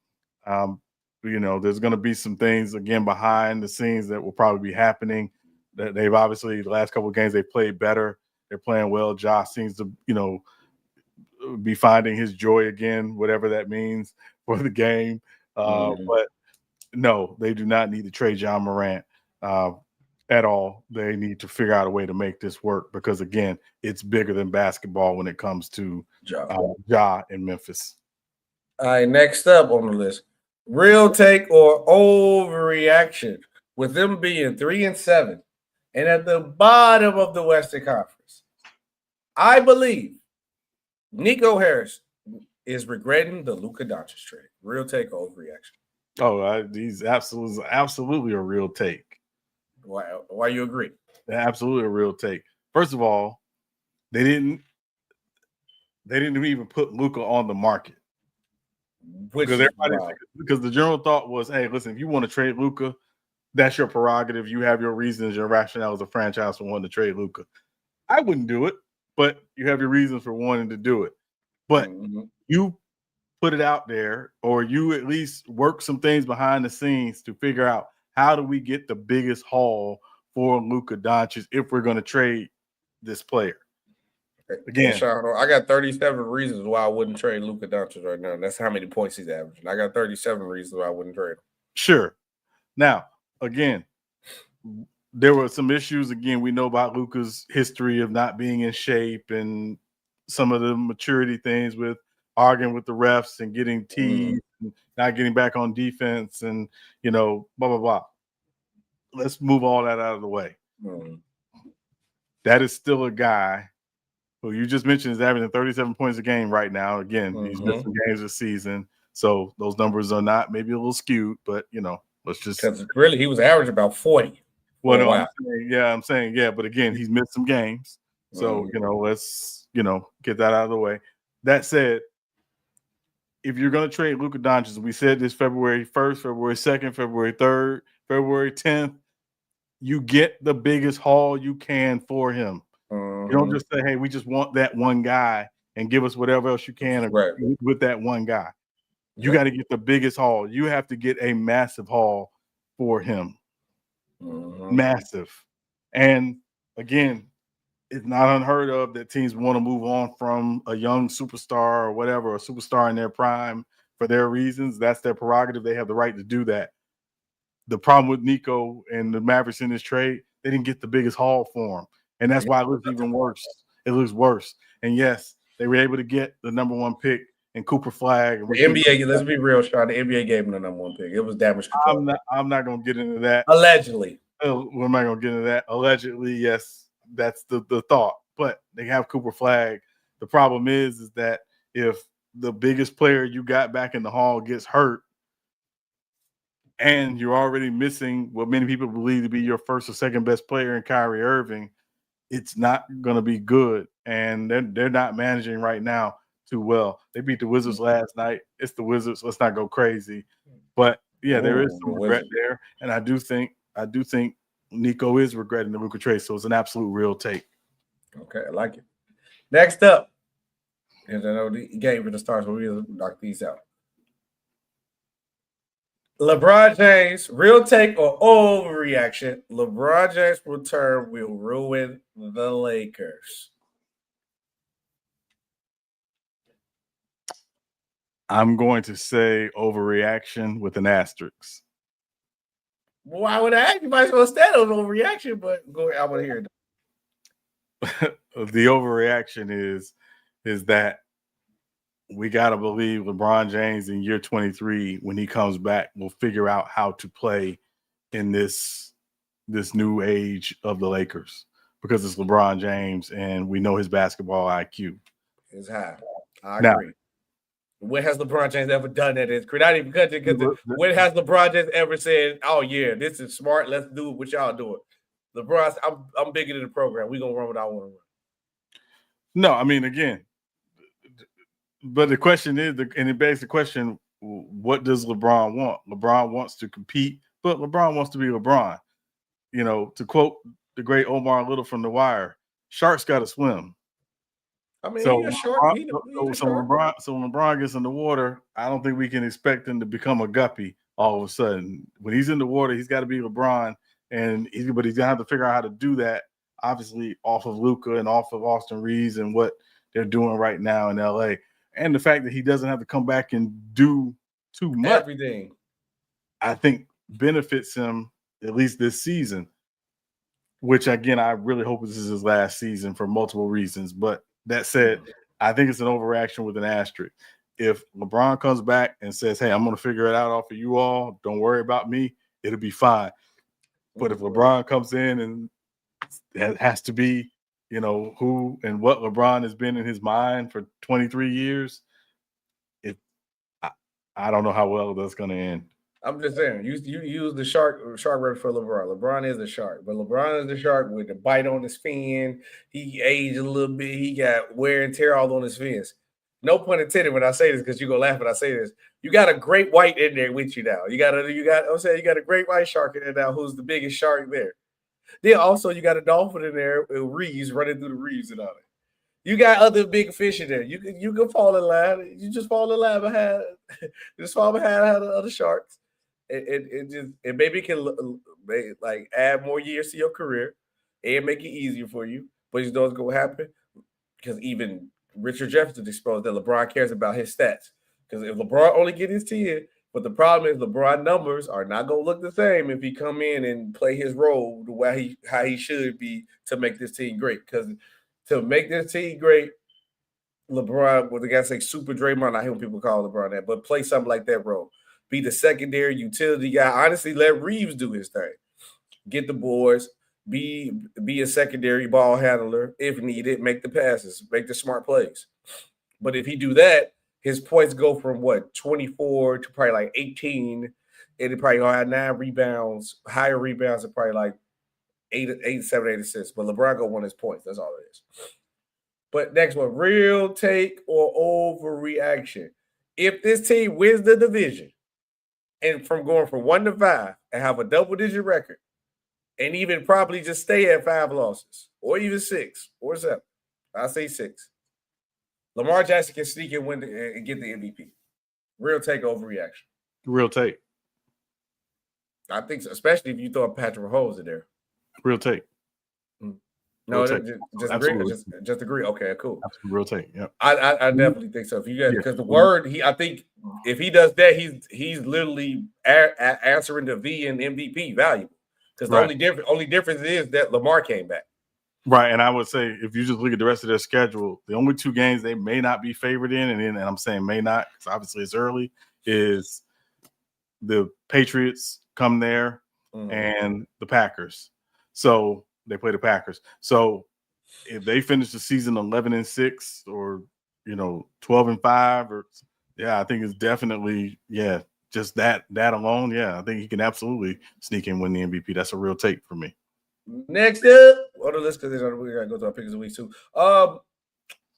There's going to be some things, again, behind the scenes that will probably be happening. That they've obviously, the last couple of games, they played better. They're playing well. Ja seems to, be finding his joy again, whatever that means for the game. But no, they do not need to trade Ja Morant at all. They need to figure out a way to make this work because, again, it's bigger than basketball when it comes to Ja in Memphis. All right, next up on the list, real take or overreaction with them being 3-7 and at the bottom of the Western Conference. I believe Nico Harris is regretting the Luka Doncic trade. Real take or overreaction? Oh, he's absolutely a real take. Why you agree? Absolutely a real take. First of all, they didn't even put Luka on the market. Because the general thought was, hey, listen, if you want to trade Luka, that's your prerogative. You have your reasons, your rationale as a franchise for wanting to trade Luka. I wouldn't do it, but you have your reasons for wanting to do it. But you put it out there, or you at least work some things behind the scenes to figure out how do we get the biggest haul for Luka Doncic if we're going to trade this player. Again, Sean, I got 37 reasons why I wouldn't trade Luka Doncic right now. That's how many points he's averaging. I got 37 reasons why I wouldn't trade him. Sure. Now, again, there were some issues. Again, we know about Luka's history of not being in shape and some of the maturity things with arguing with the refs and getting teased and not getting back on defense and, blah, blah, blah. Let's move all that out of the way. That is still a guy who you just mentioned is averaging 37 points a game right now. Again, he's missed some games this season. So those numbers are not maybe a little skewed, but, let's just – because really he was averaging about 40. Well, no, I'm saying, but again, he's missed some games. So, let's, get that out of the way. That said, if you're going to trade Luka Doncic, we said this February 1st, February 2nd, February 3rd, February 10th, you get the biggest haul you can for him. You don't just say, hey, we just want that one guy and give us whatever else you can with that one guy. You got to get the biggest haul. You have to get a massive haul for him. Massive. And again, it's not unheard of that teams want to move on from a young superstar or whatever, a superstar in their prime for their reasons. That's their prerogative. They have the right to do that. The problem with Nico and the Mavericks in this trade, they didn't get the biggest haul for him. And that's why it looks even worse. It looks worse. And yes, they were able to get the number one pick and Cooper Flag. The NBA, let's be real, Sean. The NBA gave him the number one pick. It was damage control. I'm not going to get into that. Allegedly. We're not going to get into that. Allegedly, yes, that's the thought. But they have Cooper Flag. The problem is that if the biggest player you got back in the hall gets hurt and you're already missing what many people believe to be your first or second best player in Kyrie Irving, it's not going to be good. And they're not managing right now too well. They beat the Wizards last night. It's the Wizards. Let's not go crazy. But yeah, there is some regret there. And I do think Nico is regretting the Luka trade. So it's an absolute real take. Okay, I like it. Next up, and I know the game for the stars, but we'll knock these out. LeBron James, real take or overreaction? LeBron James' return will ruin the Lakers. I'm going to say overreaction with an asterisk. Why would I ask? You might as well stand on overreaction, but go ahead. I want to hear it. The overreaction is that we got to believe LeBron James in year 23, when he comes back, will figure out how to play in this new age of the Lakers, because it's LeBron James and we know his basketball IQ is high. I agree. When has LeBron James ever done that? Not even because when has LeBron James ever said, "Oh yeah, this is smart. Let's do what y'all doing"? LeBron, I'm bigger than the program. We gonna run what I want to run. No, I mean, again, but the question is, and it begs the question: what does LeBron want? LeBron wants to compete, but LeBron wants to be LeBron. To quote the great Omar Little from The Wire, "Sharks got to swim." I mean, so when LeBron gets in the water, I don't think we can expect him to become a guppy all of a sudden. When he's in the water, he's got to be LeBron, but he's gonna have to figure out how to do that. Obviously, off of Luka and off of Austin Reeves and what they're doing right now in LA, and the fact that he doesn't have to come back and do too much. Everything, I think, benefits him at least this season. Which again, I really hope this is his last season for multiple reasons, but. That said, I think it's an overreaction with an asterisk. If LeBron comes back and says, hey, I'm going to figure it out off of you all, don't worry about me, it'll be fine. But if LeBron comes in and it has to be, who and what LeBron has been in his mind for 23 years, I don't know how well that's going to end. I'm just saying, you use the shark word for LeBron. LeBron is a shark, but LeBron is the shark with the bite on his fin. He aged a little bit. He got wear and tear all on his fins. No pun intended when I say this, because you're gonna laugh when I say this. You got a great white in there with you now. You got a great white shark in there now, who's the biggest shark there. Then also you got a dolphin in there with reefs running through the reefs and all that. You got other big fish in there. You can fall in line. You just fall in line behind the other sharks. It maybe can like add more years to your career and make it easier for you. But you know what's going to happen? Because even Richard Jefferson exposed that LeBron cares about his stats. Because if LeBron only get his 10, But the problem is LeBron numbers are not going to look the same if he come in and play his role the way how he should be to make this team great. Because to make this team great, LeBron, what the guy say, Super Draymond, I hear people call LeBron that, but play something like that role. Be the secondary utility guy. Honestly, let Reeves do his thing. Get the boards, be a secondary ball handler if needed, make the passes, make the smart plays. But if he do that, his points go from 24 to probably like 18, and it probably gonna have 9 rebounds, higher rebounds, and probably like 8, 7, 8 assists. But LeBron gonna win his points. That's all it is. But next one, real take or overreaction. If this team wins the division and from going from 1 to 5 and have a double-digit record, and even probably just stay at 5 losses, or even 6 or 7, I say 6. Lamar Jackson can sneak and win and get the MVP. Real take overreaction. Real take. I think so, especially if you throw Patrick Mahomes in there. Real take. No, Real take. just agree. Just agree. Okay, cool. Absolutely. Real take. Yeah. I definitely think so. If you guys, because the word I think if he does that, he's literally answering the V and MVP valuable. Because the only difference is that Lamar came back. Right, and I would say if you just look at the rest of their schedule, the only 2 games they may not be favored in, and I'm saying may not because obviously it's early, is the Patriots come there and the Packers. So they play the Packers. So if they finish the season 11-6 or 12-5, or I think it's definitely just that alone. I think he can absolutely sneak and win the MVP. That's a real take for me. Next up, on the list, because we gotta go through our picks of the week too.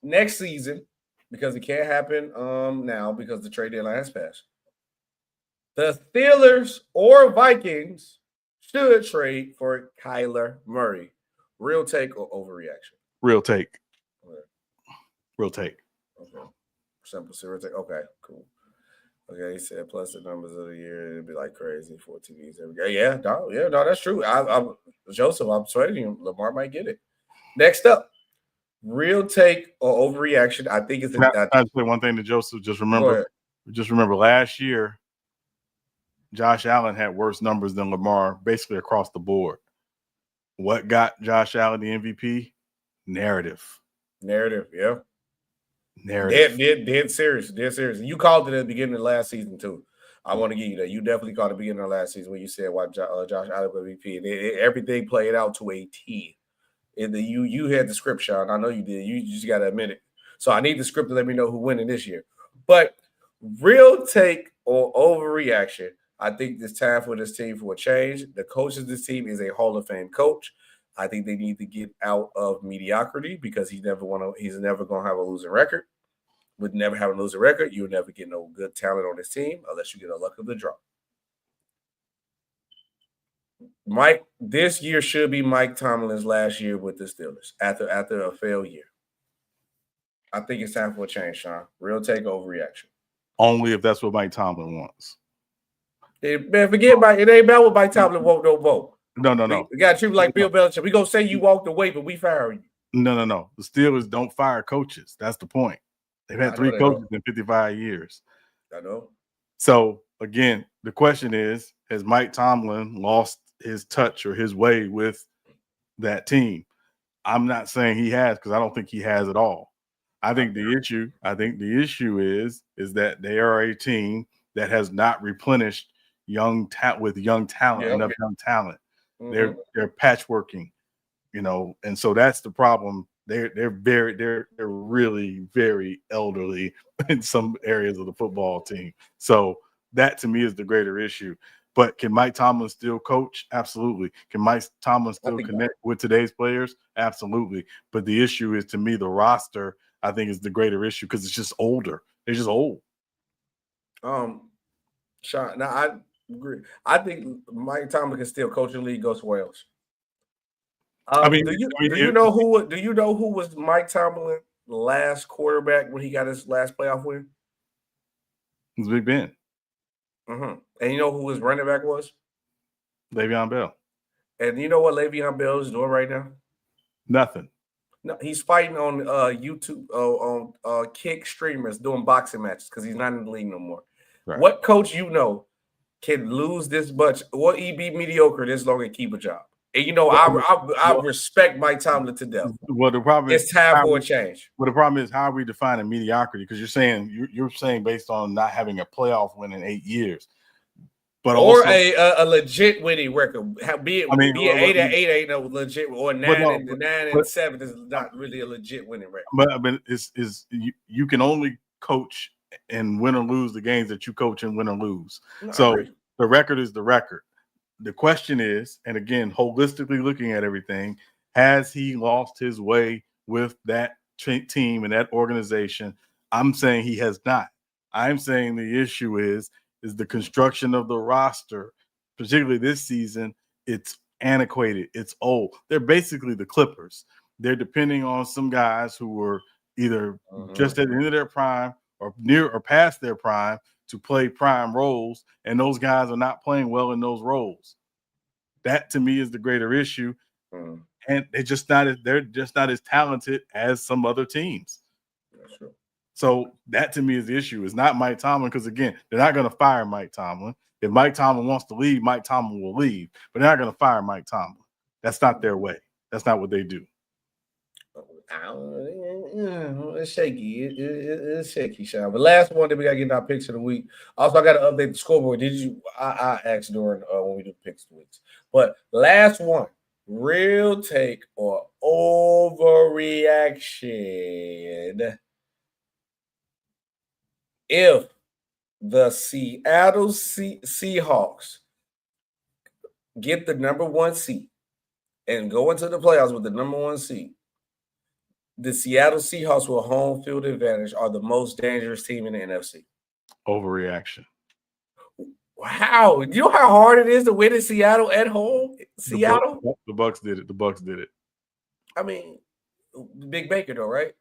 Next season, because it can't happen now because the trade deadline has passed. The Steelers or Vikings should trade for Kyler Murray. Real take or overreaction? Real take. Okay. Real take. Okay. Simple zero take. Okay, cool. Okay, he said plus the numbers of the year, it'd be like crazy. 14 TVs every game. No, that's true. I'm Joseph, I'm persuading you. Lamar might get it. Next up, real take or overreaction. I think it's I'll say one thing to Joseph. Just remember last year, Josh Allen had worse numbers than Lamar basically across the board. What got Josh Allen the MVP? Narrative, yeah. Narrative. Dead serious. You called it at the beginning of last season too. I want to give you that. You definitely called it at the beginning of last season when you said why Josh Allen was MVP, and everything played out to a T. And you had the script, Sean. I know you did. You just got to admit it. So I need the script to let me know who winning this year. But real take or overreaction. I think it's time for this team for a change. The coach of this team is a Hall of Fame coach. I think they need to get out of mediocrity because he's never going to have a losing record. With never having a losing record, you'll never get no good talent on this team unless you get a luck of the draw. Mike, this year should be Mike Tomlin's last year with the Steelers after a failed year. I think it's time for a change, Sean. Real take overreaction. Only if that's what Mike Tomlin wants. Man, forget Mike. It ain't about what Mike Tomlin won't no vote. No. We got to treat like Bill Belichick. We gonna say you walked away, but we fire you. No. The Steelers don't fire coaches. That's the point. They've had 3 coaches in 55 years. I know. So again, the question is: has Mike Tomlin lost his touch or his way with that team? I'm not saying he has because I don't think he has at all. I think the issue is that they are a team that has not replenished young talent, enough young talent. Mm-hmm. They're patchworking, and so that's the problem. They're really very elderly in some areas of the football team. So that to me is the greater issue. But can Mike Tomlin still coach? Absolutely. Can Mike Tomlin still connect with today's players? Absolutely. But the issue is, to me, the roster, I think, is the greater issue because it's just older. They're just old. Sean, now I agree. I think Mike Tomlin can still coach the league, go somewhere else. Do you know who was Mike Tomlin's last quarterback when he got his last playoff win? It was Big Ben. Mm-hmm. And you know who his running back was? Le'Veon Bell. And you know what Le'Veon Bell is doing right now? Nothing. No, he's fighting on YouTube on Kick streamers doing boxing matches because he's not in the league no more. Right. What coach can lose this much or he be mediocre this long and keep a job? And I respect Mike Tomlin to death. Well, the problem It's time for a change. Well, the problem is how are we defining mediocrity? Because you're saying based on not having a playoff win in 8 years, but or also a legit winning record. Be it 8-8 ain't no legit, or 9-7 is not really a legit winning record. But you can only coach and win or lose the games that you coach and win or lose. So the record is the record. The question is, and again, holistically looking at everything, has he lost his way with that team and that organization? I'm saying he has not. I'm saying the issue is the construction of the roster, particularly this season. It's antiquated. It's old. They're basically the Clippers. They're depending on some guys who were either just at the end of their prime or near or past their prime to play prime roles, and those guys are not playing well in those roles. That to me is the greater issue, and they're just not as talented as some other teams. That's true. So that to me is the issue. It's not Mike Tomlin, because again, they're not going to fire Mike Tomlin. If Mike Tomlin wants to leave, Mike Tomlin will leave, but they're not going to fire Mike Tomlin. That's not their way. That's not what they do. It's shaky. It's shaky, Sean. But last one that we got to get in our picks of the week. Also, I got to update the scoreboard. I asked during when we do picks of the weeks. But last one, real take or overreaction. If the Seattle Seahawks get the number 1 seed and go into the playoffs with the number 1 seed, the Seattle Seahawks with home field advantage are the most dangerous team in the NFC. Overreaction. Wow. You know how hard it is to win in Seattle at home? Seattle? The Bucks did it. The Bucks did it. I mean, Big Baker, though, right?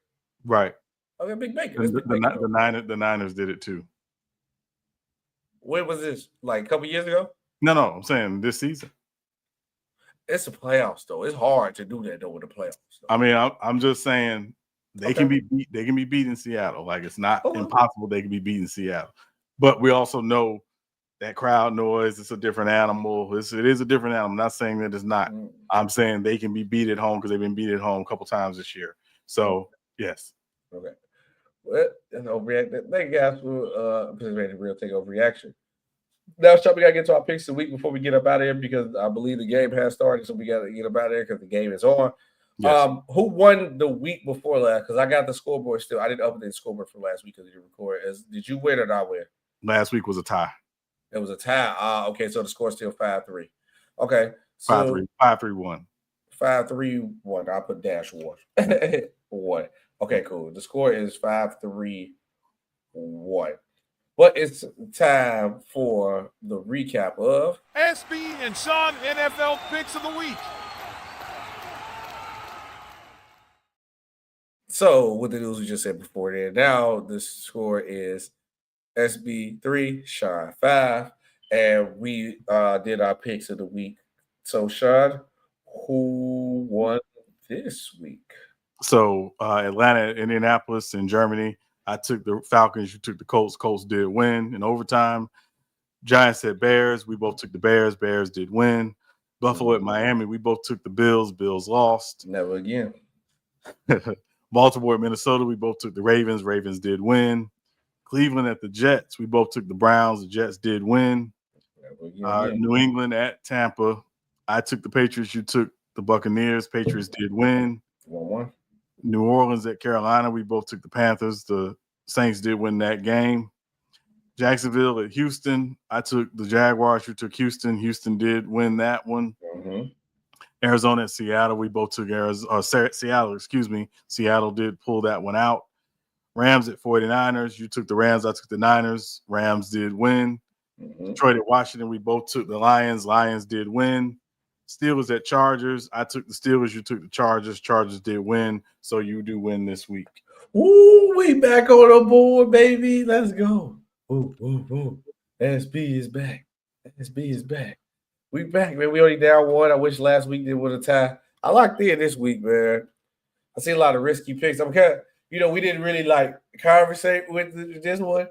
Right. Okay, Big Baker. The Niners did it too. When was this? Like a couple years ago? No, I'm saying this season. It's the playoffs, though. It's hard to do that, though, with the playoffs. Though. I mean, I'm just saying they can be beat. They can be beat in Seattle. Like, it's not impossible they can be beat in Seattle. But we also know that crowd noise. It's a different animal. It is a different animal. I'm not saying that it's not. I'm saying they can be beat at home because they've been beat at home a couple times this year. So yes. Okay. Well, that's overreaction. Thank you guys for participating in Real Take Overreaction. Now, Chuck, we got to get to our picks of the week before we get up out of here, because I believe the game has started, so we got to get up out of here because the game is on. Yes. Who won the week before last? Because I got the scoreboard still. I didn't update the scoreboard from last week because you record. Did you win or not win? Last week was a tie. It was a tie. Okay, so the score's still 5-3. Okay. So 5-3-1. 5-3-1. I put -1. 1. Okay, cool. The score is 5-3-1. But it's time for the recap of SB and Sean NFL Picks of the Week. So, with the news we just said before there, now the score is SB 3, Sean 5, and we did our picks of the week. So, Sean, who won this week? So, Atlanta, Indianapolis, and Germany. I took the Falcons. You took the Colts. Colts did win in overtime. Giants at Bears. We both took the Bears. Bears did win. Buffalo at Miami. We both took the Bills. Bills lost. Never again. Baltimore at Minnesota. We both took the Ravens. Ravens did win. Cleveland at the Jets. We both took the Browns. The Jets did win. New England at Tampa. I took the Patriots. You took the Buccaneers. Patriots did win. 1-1. New Orleans at Carolina. We both took the Panthers. The Saints did win that game. Jacksonville at Houston. I took the Jaguars. You took Houston. Houston did win that one. Arizona at Seattle. We both took Seattle. Seattle did pull that one out. Rams at 49ers. You took the Rams. I took the Niners. Rams did win. Detroit at Washington. We both took the Lions. Lions did win. Steelers at Chargers. I took the Steelers. You took the Chargers. Chargers did win. So you do win this week. Ooh, we back on the board, baby. Let's go. Ooh. SB is back. SB is back. We back, man. We only down 1. I wish last week they would have tied. I locked in this week, man. I see a lot of risky picks. I'm kind of, we didn't really conversate with this one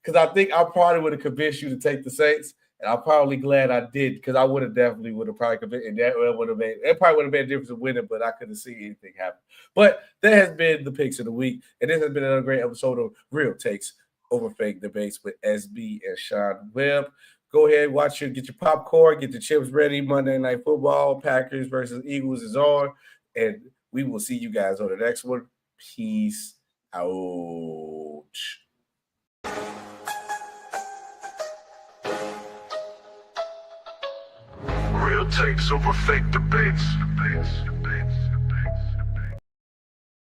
because I think I probably would have convinced you to take the Saints, and I'm probably glad I did because I would have probably convinced, and that would have made it probably would have made a difference in winning, but I couldn't see anything happen. But that has been the picks of the week, and this has been another great episode of Real Takes Over Fake Debates with SB and Sean Webb. Go ahead, get your popcorn, get the chips ready. Monday Night Football, Packers versus Eagles is on, and we will see you guys on the next one. Peace out. Real takes over fake debates.